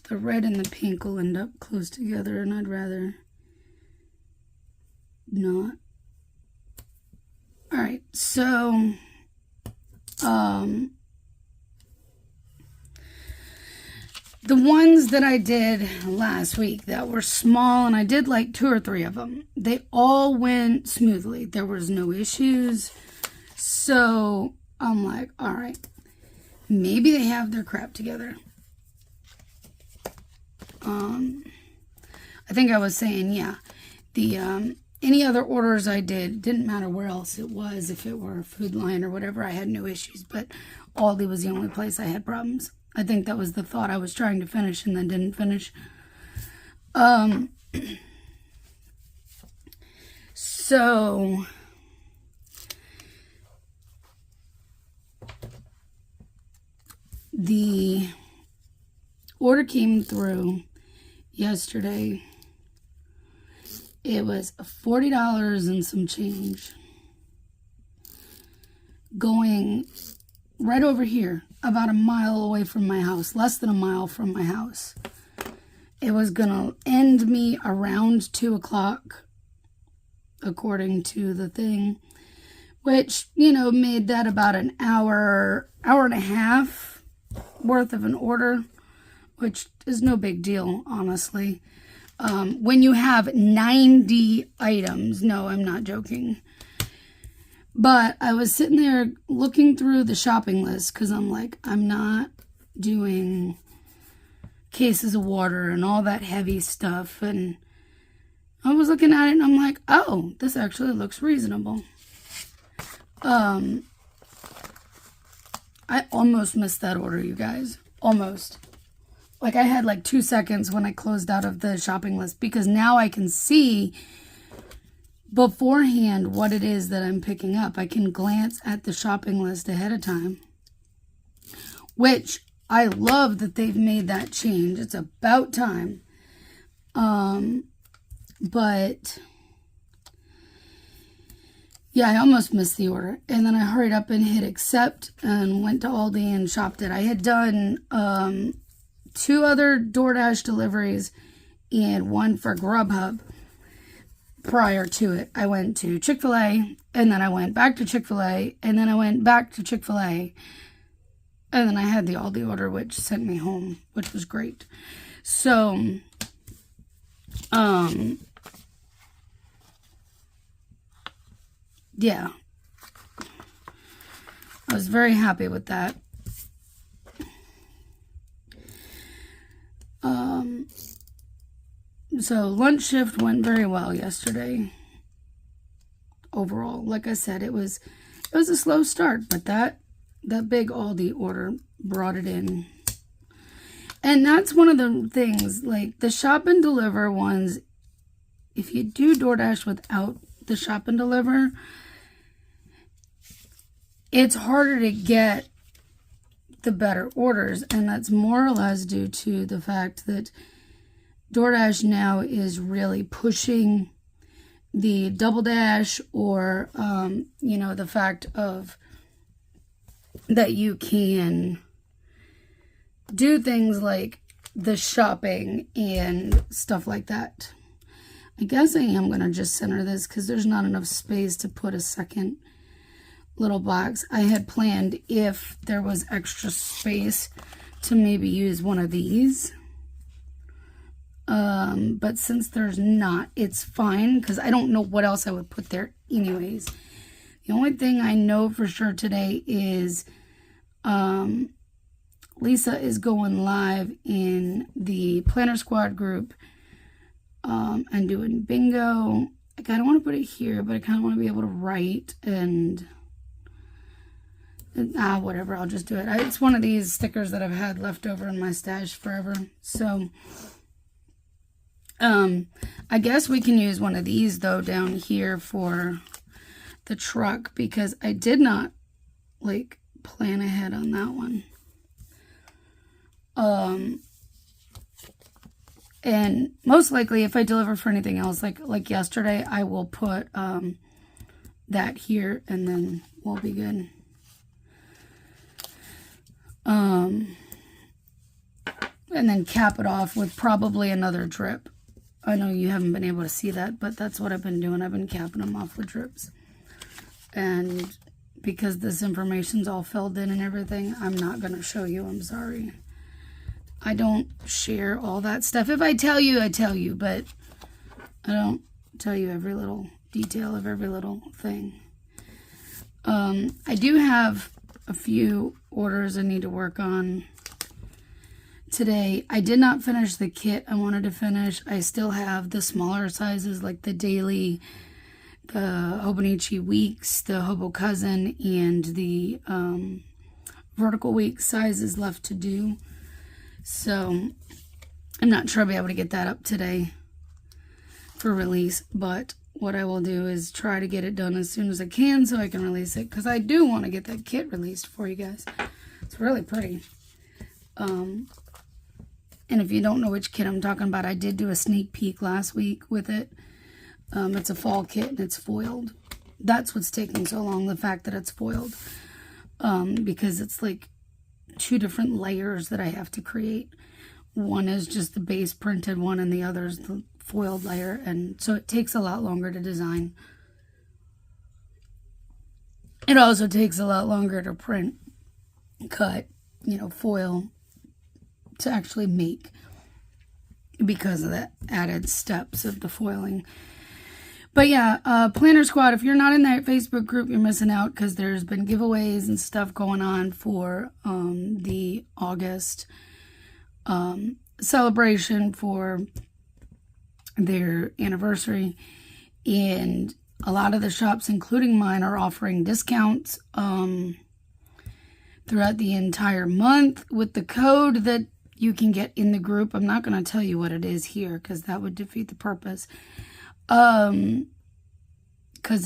the red and the pink will end up close together and I'd rather not. All right, so the ones that I did last week that were small, and I did like 2 or 3 of them, they all went smoothly. There was no issues. So I'm like, all right, maybe they have their crap together. I think I was saying, yeah, the any other orders I did, didn't matter where else it was, if it were a Food Lion or whatever, I had no issues, but Aldi was the only place I had problems. I think that was the thought I was trying to finish and then didn't finish. So the order came through yesterday. It was $40 and some change. Going right over here, about a mile away from my house, less than a mile from my house. It was gonna end me around 2 o'clock, according to the thing, which, you know, made that about an hour and a half worth of an order, which is no big deal, honestly. When you have 90 items, no, I'm not joking. But I was sitting there looking through the shopping list because I'm like, I'm not doing cases of water and all that heavy stuff. And I was looking at it and I'm like, oh, this actually looks reasonable. I almost missed that order, you guys. Almost. Like I had like 2 seconds when I closed out of the shopping list because now I can see beforehand what it is that I'm picking up. I can glance at the shopping list ahead of time, which I love that they've made that change. It's about time. But yeah, I almost missed the order. And then I hurried up and hit accept and went to Aldi and shopped it. I had done 2 other DoorDash deliveries and 1 for Grubhub. Prior to it, I went to Chick-fil-A, and then I went back to Chick-fil-A, and then I went back to Chick-fil-A, and then I had the Aldi order, which sent me home, which was great. So, yeah, I was very happy with that. So lunch shift went very well yesterday. Overall, like I said, it was a slow start, but that big Aldi order brought it in. And that's one of the things, like the shop and deliver ones, if you do DoorDash without the shop and deliver, it's harder to get the better orders, and that's more or less due to the fact that DoorDash now is really pushing the double dash, or you know, the fact of that you can do things like the shopping and stuff like that. I guess I am going to just center this because there's not enough space to put a second little box. I had planned, if there was extra space, to maybe use one of these. But since there's not, it's fine because I don't know what else I would put there anyways. The only thing I know for sure today is Lisa is going live in the Planner Squad group and doing bingo. I kind of want to put it here, but I kind of want to be able to write and whatever, I'll just do it. It's one of these stickers that I've had left over in my stash forever. So I guess we can use one of these though down here for the truck, because I did not like plan ahead on that one. And most likely if I deliver for anything else, like yesterday, I will put that here and then we'll be good. And then cap it off with probably another drip. I know you haven't been able to see that, but that's what I've been doing. I've been capping them off with drips. And because this information's all filled in and everything, I'm not going to show you. I'm sorry. I don't share all that stuff. If I tell you, I tell you, but I don't tell you every little detail of every little thing. I do have a few orders I need to work on today. I did not finish the kit I wanted to finish. I still have the smaller sizes, like the daily, the Hobonichi Weeks, the Hobo Cousin, and the Vertical Week sizes left to do. So I'm not sure I'll be able to get that up today for release, but what I will do is try to get it done as soon as I can so I can release it, because I do want to get that kit released for you guys. It's really pretty. And if you don't know which kit I'm talking about, I did do a sneak peek last week with it. It's a fall kit and it's foiled. That's what's taking so long, the fact that it's foiled. Because it's like 2 different layers that I have to create. One is just the base printed one and the other is the foiled layer, and so it takes a lot longer to design. It also takes a lot longer to print, cut, foil, to actually make, because of the added steps of the foiling. But yeah, Planner Squad, if you're not in that Facebook group, you're missing out, because there's been giveaways and stuff going on for the August celebration for their anniversary. And a lot of the shops, including mine, are offering discounts throughout the entire month with the code that you can get in the group. I'm not going to tell you what it is here, because that would defeat the purpose. Because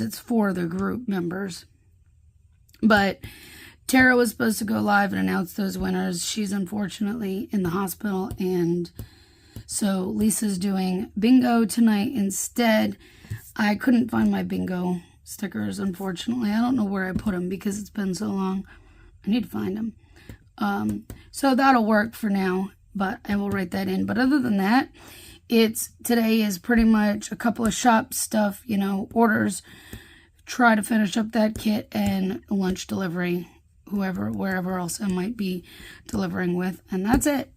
it's for the group members. But Tara was supposed to go live and announce those winners. She's unfortunately in the hospital, and so Lisa's doing bingo tonight instead. I couldn't find my bingo stickers, unfortunately. I don't know where I put them because it's been so long. I need to find them. So that'll work for now, but I will write that in. But other than that, today is pretty much a couple of shop stuff, orders, try to finish up that kit, and lunch delivery, wherever else I might be delivering with. And that's it.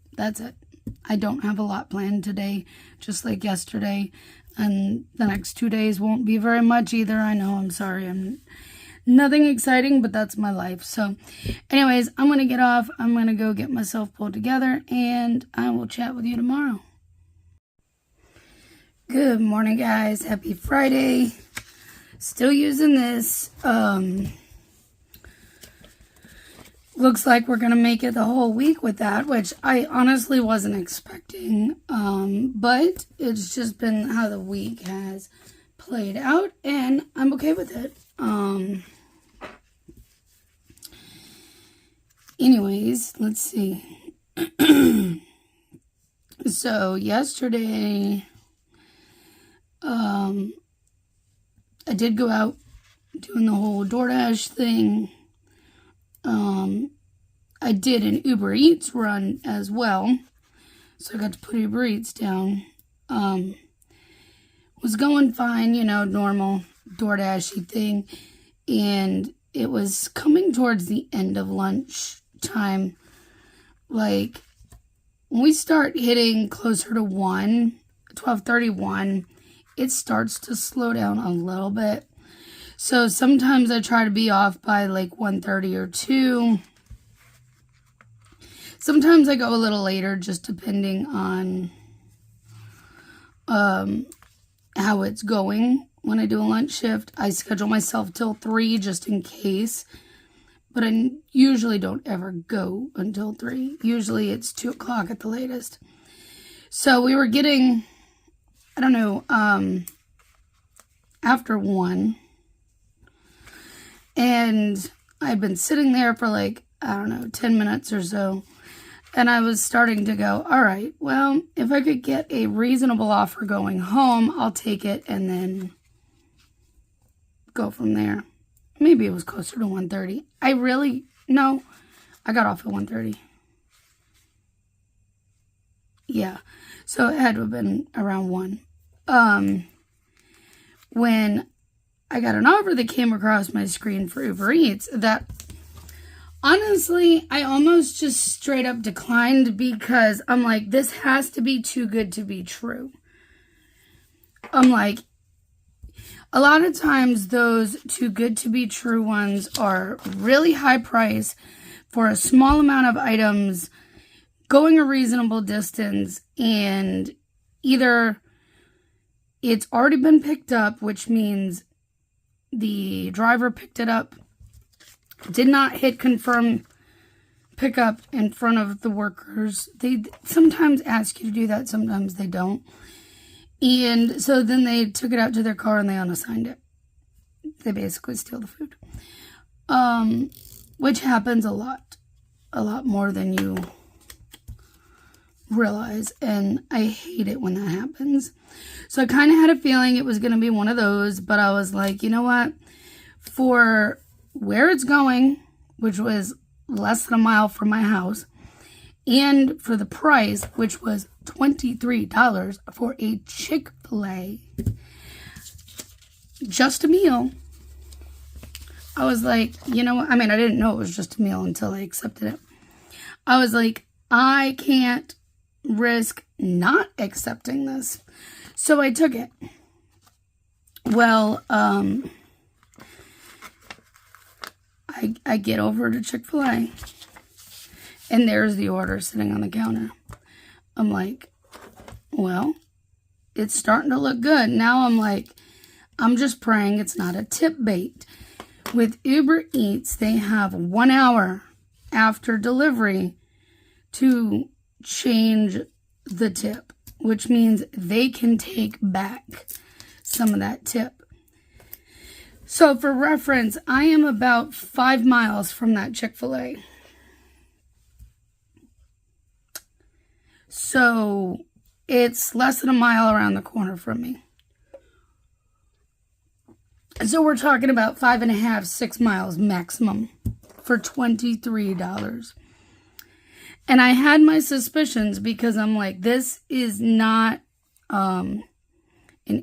I don't have a lot planned today, just like yesterday. And the next 2 days won't be very much either. I know, I'm sorry. I'm nothing exciting, but that's my life. So anyways, I'm going to get off. I'm going to go get myself pulled together, and I will chat with you tomorrow. Good morning, guys. Happy Friday. Still using this. Looks like we're going to make it the whole week with that, which I honestly wasn't expecting. But it's just been how the week has played out, and I'm okay with it. Anyways, let's see. So yesterday, I did go out doing the whole DoorDash thing. I did an Uber Eats run as well. So I got to put Uber Eats down. Was going fine, you know, normal DoorDashy thing. And it was coming towards the end of lunch time. Like, when we start hitting closer to 12:31, it starts to slow down a little bit. So sometimes I try to be off by like 1:30 or 2. Sometimes I go a little later, just depending on how it's going. When I do a lunch shift, I schedule myself till 3 just in case. But I usually don't ever go until 3. Usually it's 2 o'clock at the latest. So we were getting, I don't know, after 1. And I'd been sitting there for like, I don't know, 10 minutes or so. And I was starting to go, all right, well, if I could get a reasonable offer going home, I'll take it and then go from there. Maybe it was closer to 1:30. No, I got off at 1:30. Yeah, so it had to have been around 1. When I got an offer that came across my screen for Uber Eats that, honestly, I almost just straight up declined because I'm like, this has to be too good to be true. I'm like, a lot of times those too good to be true ones are really high price for a small amount of items, going a reasonable distance, and either it's already been picked up, which means the driver picked it up, did not hit confirm pickup in front of the workers. They sometimes ask you to do that, sometimes they don't. And so then they took it out to their car and they unassigned it. They basically steal the food. Which happens a lot more than you realize. And I hate it when that happens. So I kind of had a feeling it was going to be one of those, but I was like, you know what? For where it's going, which was less than a mile from my house, and for the price, which was $23 for a Chick-fil-A, just a meal, I was like, you know what? I mean, I didn't know it was just a meal until I accepted it. I was like, I can't risk not accepting this. So I took it. Well, I get over to Chick-fil-A, and there's the order sitting on the counter. I'm like, well, it's starting to look good. Now I'm like, I'm just praying it's not a tip bait. With Uber Eats, they have 1 hour after delivery to change the tip, which means they can take back some of that tip. So for reference, I am about 5 miles from that Chick-fil-A. So it's less than a mile around the corner from me. So we're talking about 5.5, 6 miles maximum for $23. And I had my suspicions because I'm like, this is not an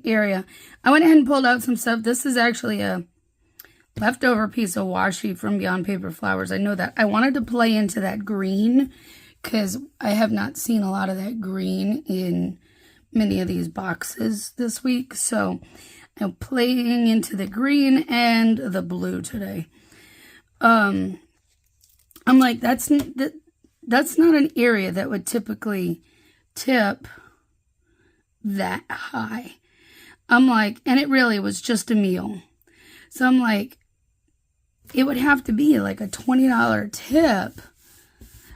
area. I went ahead and pulled out some stuff. This is actually a leftover piece of washi from Beyond Paper Flowers. I know that. I wanted to play into that green because I have not seen a lot of that green in many of these boxes this week. So I'm playing into the green and the blue today. I'm like, that's not an area that would typically tip that high. I'm like, and it really was just a meal. So I'm like, it would have to be like a $20 tip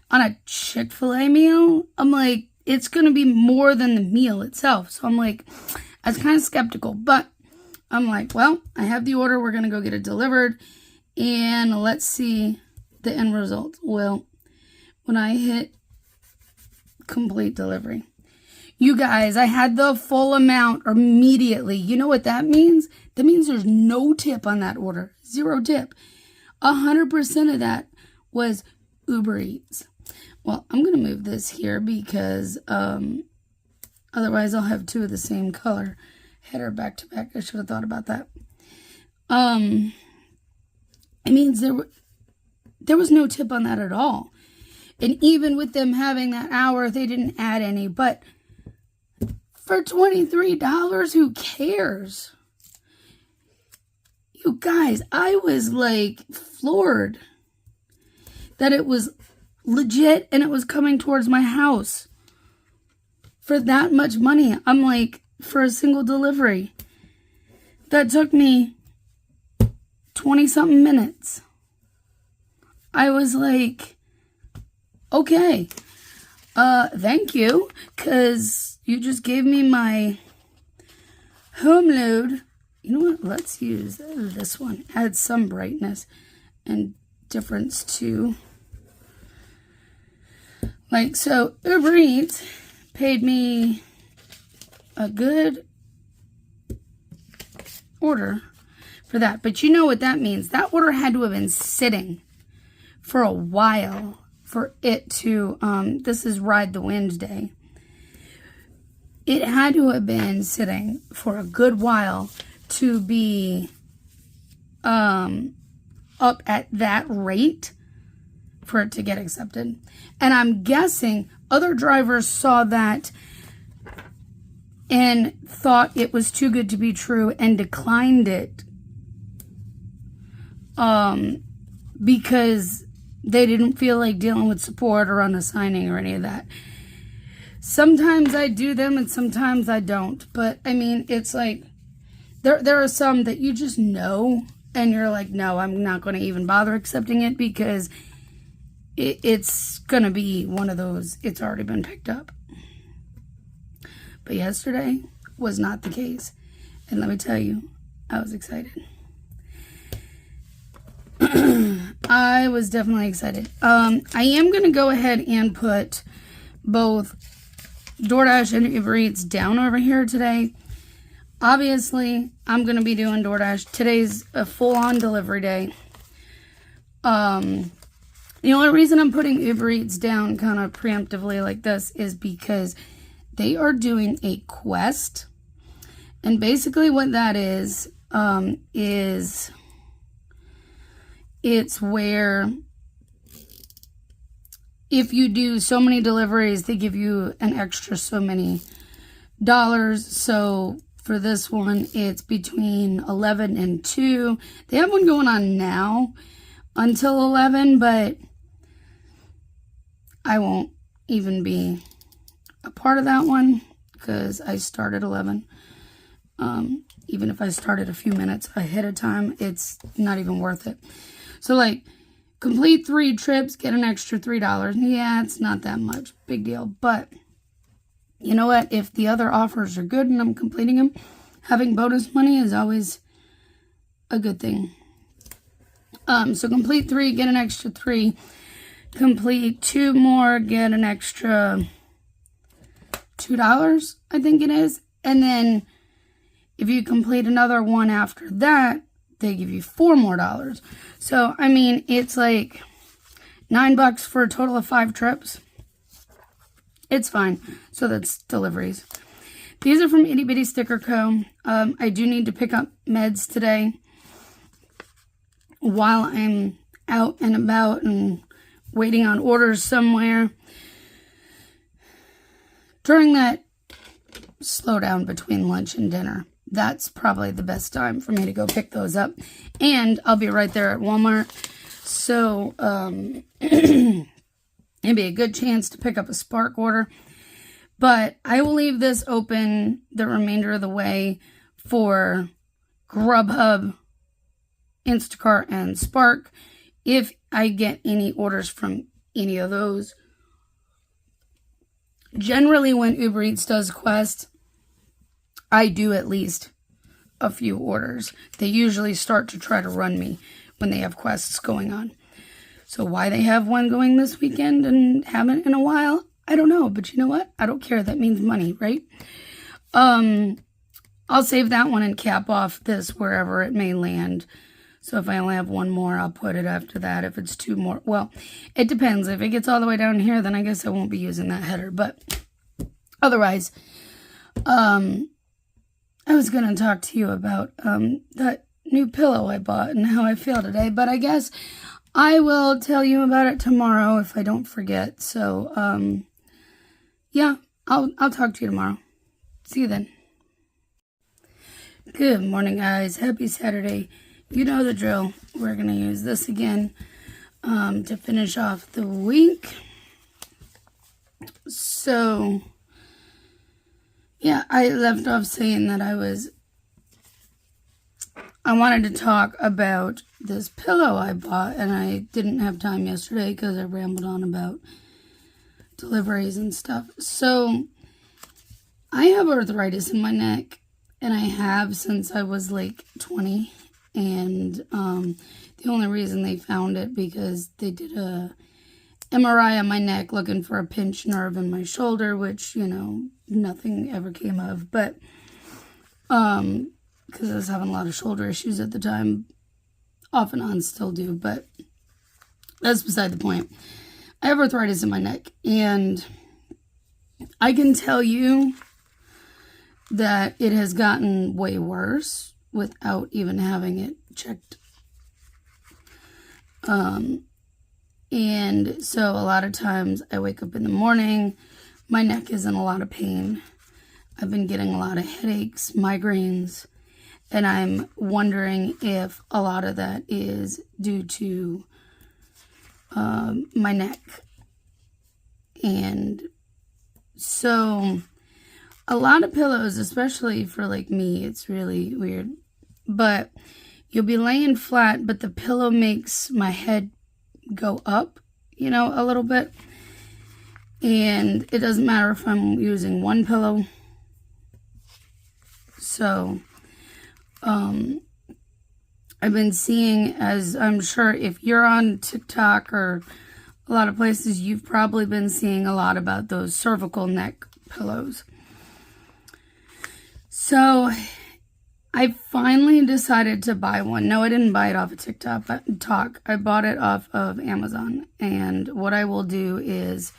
on a Chick-fil-A meal. I'm like, it's going to be more than the meal itself. So I'm like, I was kind of skeptical, but I'm like, well, I have the order. We're going to go get it delivered and let's see the end result. Well, when I hit complete delivery, you guys, I had the full amount immediately. You know what that means? That means there's no tip on that order. 0 tip. 100% of that was Uber Eats. Well, I'm going to move this here because otherwise I'll have two of the same color header back to back. I should have thought about that. It means there was no tip on that at all. And even with them having that hour, they didn't add any. But for $23, who cares? You guys, I was like floored that it was legit and it was coming towards my house for that much money. I'm like, for a single delivery that took me 20 something minutes. I was like, okay, thank you, because you just gave me my home load. You know what? Let's use this one. Add some brightness and difference to, like, so Uber Eats paid me a good order for that. But you know what that means? That order had to have been sitting for a while for it to, this is Ride the Wind Day. It had to have been sitting for a good while to be up at that rate for it to get accepted. And I'm guessing other drivers saw that and thought it was too good to be true and declined it because they didn't feel like dealing with support or unassigning or any of that. Sometimes I do them and sometimes I don't. But, I mean, it's like, there are some that you just know and you're like, no, I'm not going to even bother accepting it because it's going to be one of those, it's already been picked up. But yesterday was not the case. And let me tell you, I was excited. I was definitely excited. I am going to go ahead and put both DoorDash and Uber Eats down over here today. Obviously, I'm going to be doing DoorDash. Today's a full-on delivery day. The only reason I'm putting Uber Eats down kind of preemptively like this is because they are doing a quest. And basically what that is it's where if you do so many deliveries, they give you an extra so many dollars. So for this one, it's between 11 and 2. They have one going on now until 11, but I won't even be a part of that one because I start at 11. Even if I started a few minutes ahead of time, it's not even worth it. So, like, complete 3 trips, get an extra $3. Yeah, it's not that much. Big deal. But, you know what? If the other offers are good and I'm completing them, having bonus money is always a good thing. So, complete 3, get an extra 3. Complete 2 more, get an extra $2, I think it is. And then, if you complete another one after that, they give you $4 more. So, I mean, it's like $9 for a total of 5 trips. It's fine. So that's deliveries. These are from Itty Bitty Sticker Co. I do need to pick up meds today while I'm out and about and waiting on orders somewhere. During that slowdown between lunch and dinner, that's probably the best time for me to go pick those up. And I'll be right there at Walmart. So, it'd be a good chance to pick up a Spark order. But I will leave this open the remainder of the way for Grubhub, Instacart, and Spark if I get any orders from any of those. Generally, when Uber Eats does Quest, I do at least a few orders. They usually start to try to run me when they have quests going on. So why they have one going this weekend and haven't in a while, I don't know. But you know what? I don't care. That means money, right? I'll save that one and cap off this wherever it may land So if I only have one more, I'll put it after that. If it's two more, well, it depends. If it gets all the way down here, then I guess I won't be using that header. But otherwise, I was going to talk to you about that new pillow I bought and how I feel today. But I guess I will tell you about it tomorrow if I don't forget. So, yeah, I'll talk to you tomorrow. See you then. Good morning, guys. Happy Saturday. You know the drill. We're going to use this again to finish off the week. So, yeah, I left off saying that I wanted to talk about this pillow I bought, and I didn't have time yesterday because I rambled on about deliveries and stuff. So, I have arthritis in my neck, and I have since I was like 20. And the only reason they found it because they did a MRI on my neck looking for a pinched nerve in my shoulder, which, you know, nothing ever came of. But because I was having a lot of shoulder issues at the time, off and on still do, but that's beside the point. I have arthritis in my neck, and I can tell you that it has gotten way worse without even having it checked. And so a lot of times I wake up in the morning, my neck is in a lot of pain. I've been getting a lot of headaches, migraines, and I'm wondering if a lot of that is due to my neck. And so a lot of pillows, especially for like me, it's really weird, but you'll be laying flat, but the pillow makes my head go up, you know, a little bit. And it doesn't matter if I'm using one pillow. So, I've been seeing, as I'm sure if you're on TikTok or a lot of places, you've probably been seeing a lot about those cervical neck pillows. So, I finally decided to buy one. No, I didn't buy it off of TikTok. I bought it off of Amazon. And what I will do is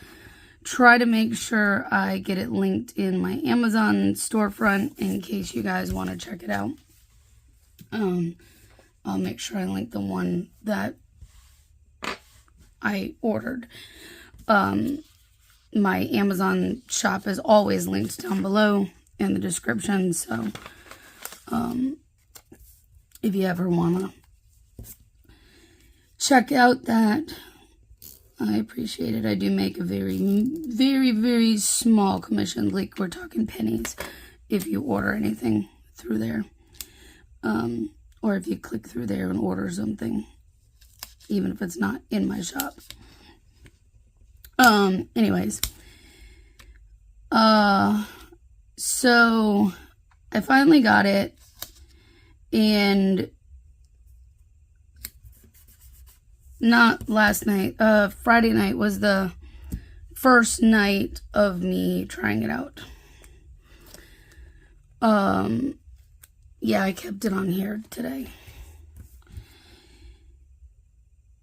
try to make sure I get it linked in my Amazon storefront in case you guys want to check it out. I'll make sure I link the one that I ordered. My Amazon shop is always linked down below in the description, so if you ever want to check out that, I appreciate it. I do make a very, very, very small commission, like we're talking pennies, if you order anything through there, or if you click through there and order something, even if it's not in my shop. Anyways, so I finally got it, and not last night, Friday night was the first night of me trying it out. Yeah, I kept it on here today.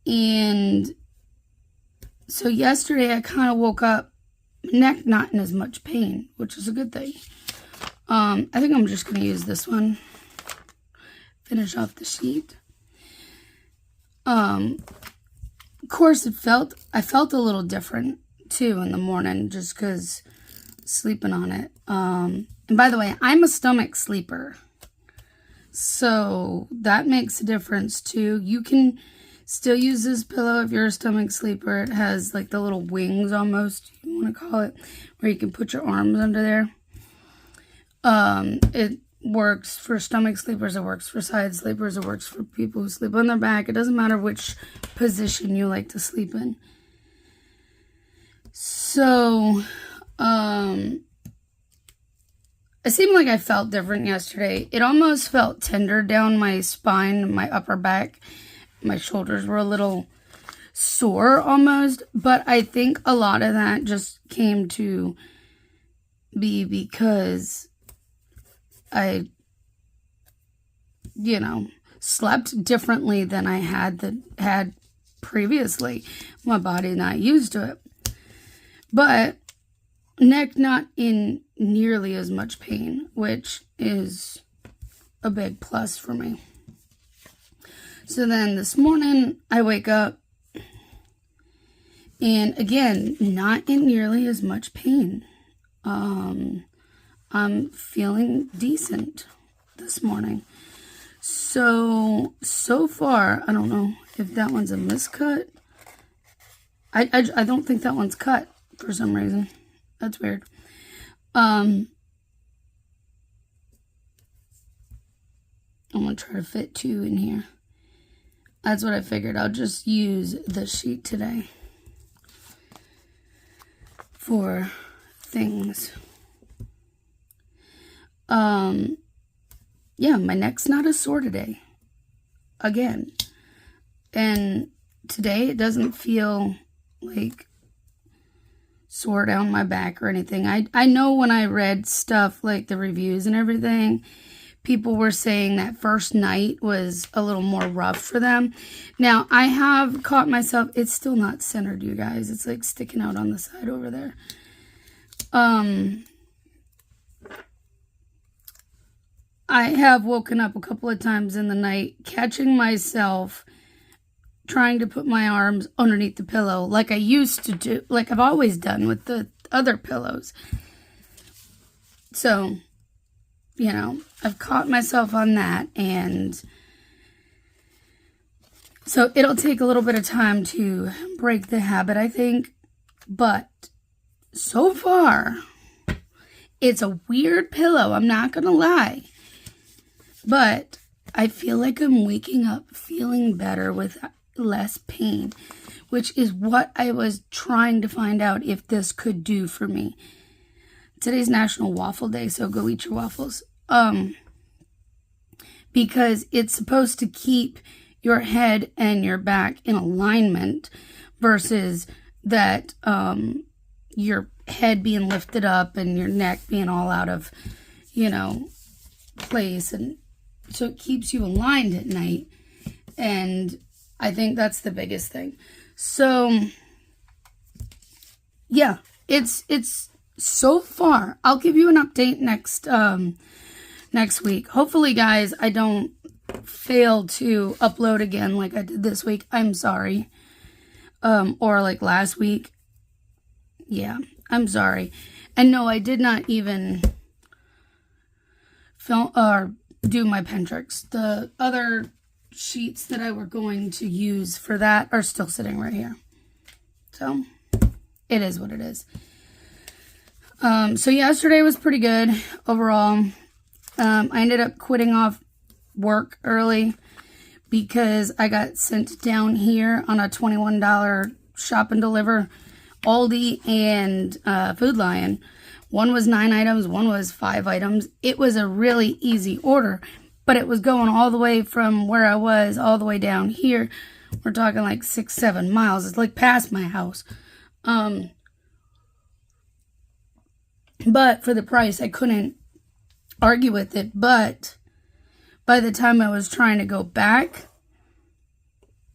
And so yesterday I kind of woke up, neck not in as much pain, which is a good thing. I think I'm just going to use this one. Finish off the sheet. Of course, I felt a little different too in the morning just because sleeping on it. And by the way, I'm a stomach sleeper. So that makes a difference too. You can still use this pillow if you're a stomach sleeper. It has like the little wings almost, you want to call it, where you can put your arms under there. It works for stomach sleepers, it works for side sleepers, it works for people who sleep on their back. It doesn't matter which position you like to sleep in. So, it seemed like I felt different yesterday. It almost felt tender down my spine, my upper back. My shoulders were a little sore almost, but I think a lot of that just came to be because I, slept differently than I had previously. My body not used to it. But neck not in nearly as much pain, which is a big plus for me. So then this morning I wake up and again, not in nearly as much pain. I'm feeling decent this morning. So far, I don't know if that one's a miscut. I don't think that one's cut for some reason. That's weird. I'm going to try to fit 2 in here. That's what I figured. I'll just use the sheet today for things. Yeah, my neck's not as sore today. Again. And today it doesn't feel like sore down my back or anything. I know when I read stuff like the reviews and everything, people were saying that first night was a little more rough for them. Now, I have caught myself, it's still not centered, you guys. It's like sticking out on the side over there. I have woken up a couple of times in the night, catching myself trying to put my arms underneath the pillow like I used to do, like I've always done with the other pillows. So, you know, I've caught myself on that, and so it'll take a little bit of time to break the habit, I think, but so far, it's a weird pillow, I'm not gonna lie, but I feel like I'm waking up feeling better with less pain, which is what I was trying to find out if this could do for me. Today's National Waffle Day, so go eat your waffles. Because it's supposed to keep your head and your back in alignment versus that your head being lifted up and your neck being all out of, you know, place. And so it keeps you aligned at night. And I think that's the biggest thing. So, yeah, it's so far. I'll give you an update next week. Hopefully, guys, I don't fail to upload again like I did this week. I'm sorry. Or like last week. Yeah, I'm sorry. And no, I did not even film or do my pen tricks. The other sheets that I were going to use for that are still sitting right here. So, it is what it is. So yesterday was pretty good overall. I ended up quitting off work early because I got sent down here on a $21 shop and deliver Aldi and Food Lion. One was 9 items, one was 5 items. It was a really easy order, but it was going all the way from where I was all the way down here. We're talking like 6-7 miles. It's like past my house. But for the price, I couldn't argue with it. But by the time I was trying to go back,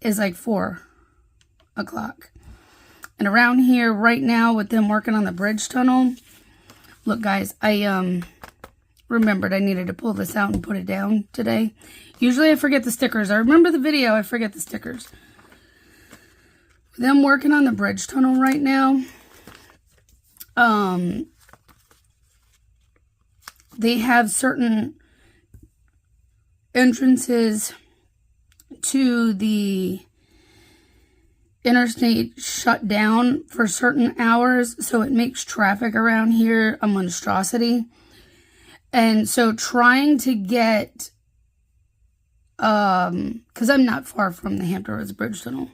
it's like 4 o'clock. And around here right now with them working on the bridge tunnel, look guys, I remembered I needed to pull this out and put it down today. Usually I forget the stickers. I remember the video, I forget the stickers. Them working on the bridge tunnel right now, they have certain entrances to the interstate shut down for certain hours, so it makes traffic around here a monstrosity. And so trying to get, because I'm not far from the Hampton Roads Bridge Tunnel.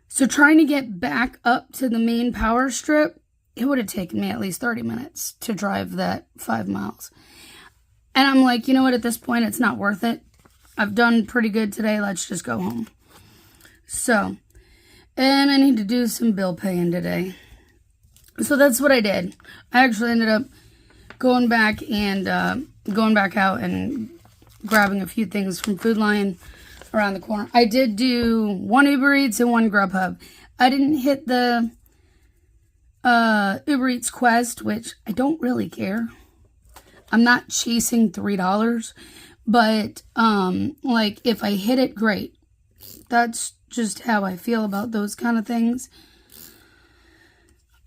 So trying to get back up to the main power strip, it would have taken me at least 30 minutes to drive that 5 miles. And I'm like, you know what, at this point, it's not worth it. I've done pretty good today. Let's just go home. So, and I need to do some bill paying today. So that's what I did. I actually ended up going back and going back out and grabbing a few things from Food Lion around the corner. I did do 1 Uber Eats and 1 Grubhub. I didn't hit the Uber Eats Quest, which I don't really care. I'm not chasing $3, but like if I hit it, great. That's just how I feel about those kind of things.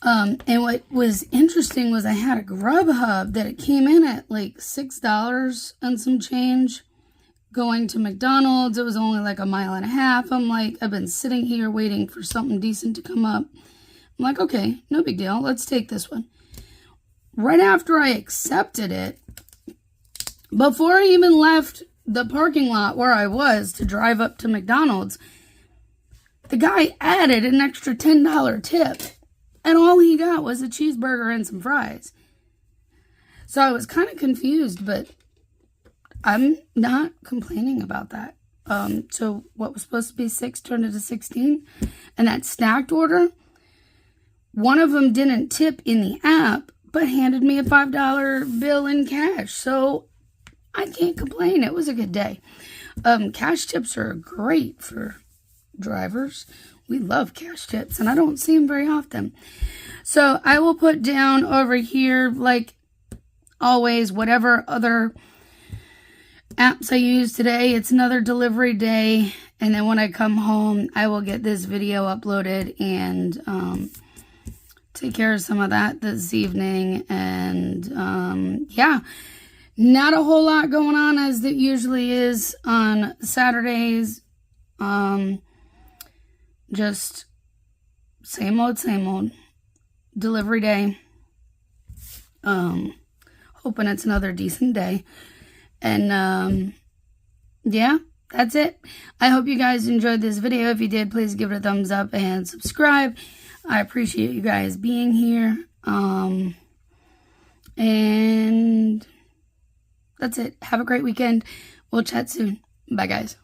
And what was interesting was I had a Grubhub that it came in at like $6 and some change. Going to McDonald's, it was only like 1.5 miles. I'm like, I've been sitting here waiting for something decent to come up. I'm like, okay, no big deal. Let's take this one. Right after I accepted it, before I even left the parking lot where I was to drive up to McDonald's, the guy added an extra $10 tip. And all he got was a cheeseburger and some fries. So I was kind of confused, but I'm not complaining about that. So what was supposed to be 6 turned into 16. And that stacked order, one of them didn't tip in the app, but handed me a $5 bill in cash. So I can't complain. It was a good day. Cash tips are great for drivers. We love cash tips, and I don't see them very often. So I will put down over here, like always, whatever other apps I use today. It's another delivery day, and then when I come home, I will get this video uploaded and take care of some of that this evening. And yeah, not a whole lot going on as it usually is on Saturdays. Just same old delivery day. Hoping it's another decent day. And yeah, that's it. I hope you guys enjoyed this video. If you did, please give it a thumbs up and subscribe. I appreciate you guys being here. And that's it. Have a great weekend. We'll chat soon. Bye, guys.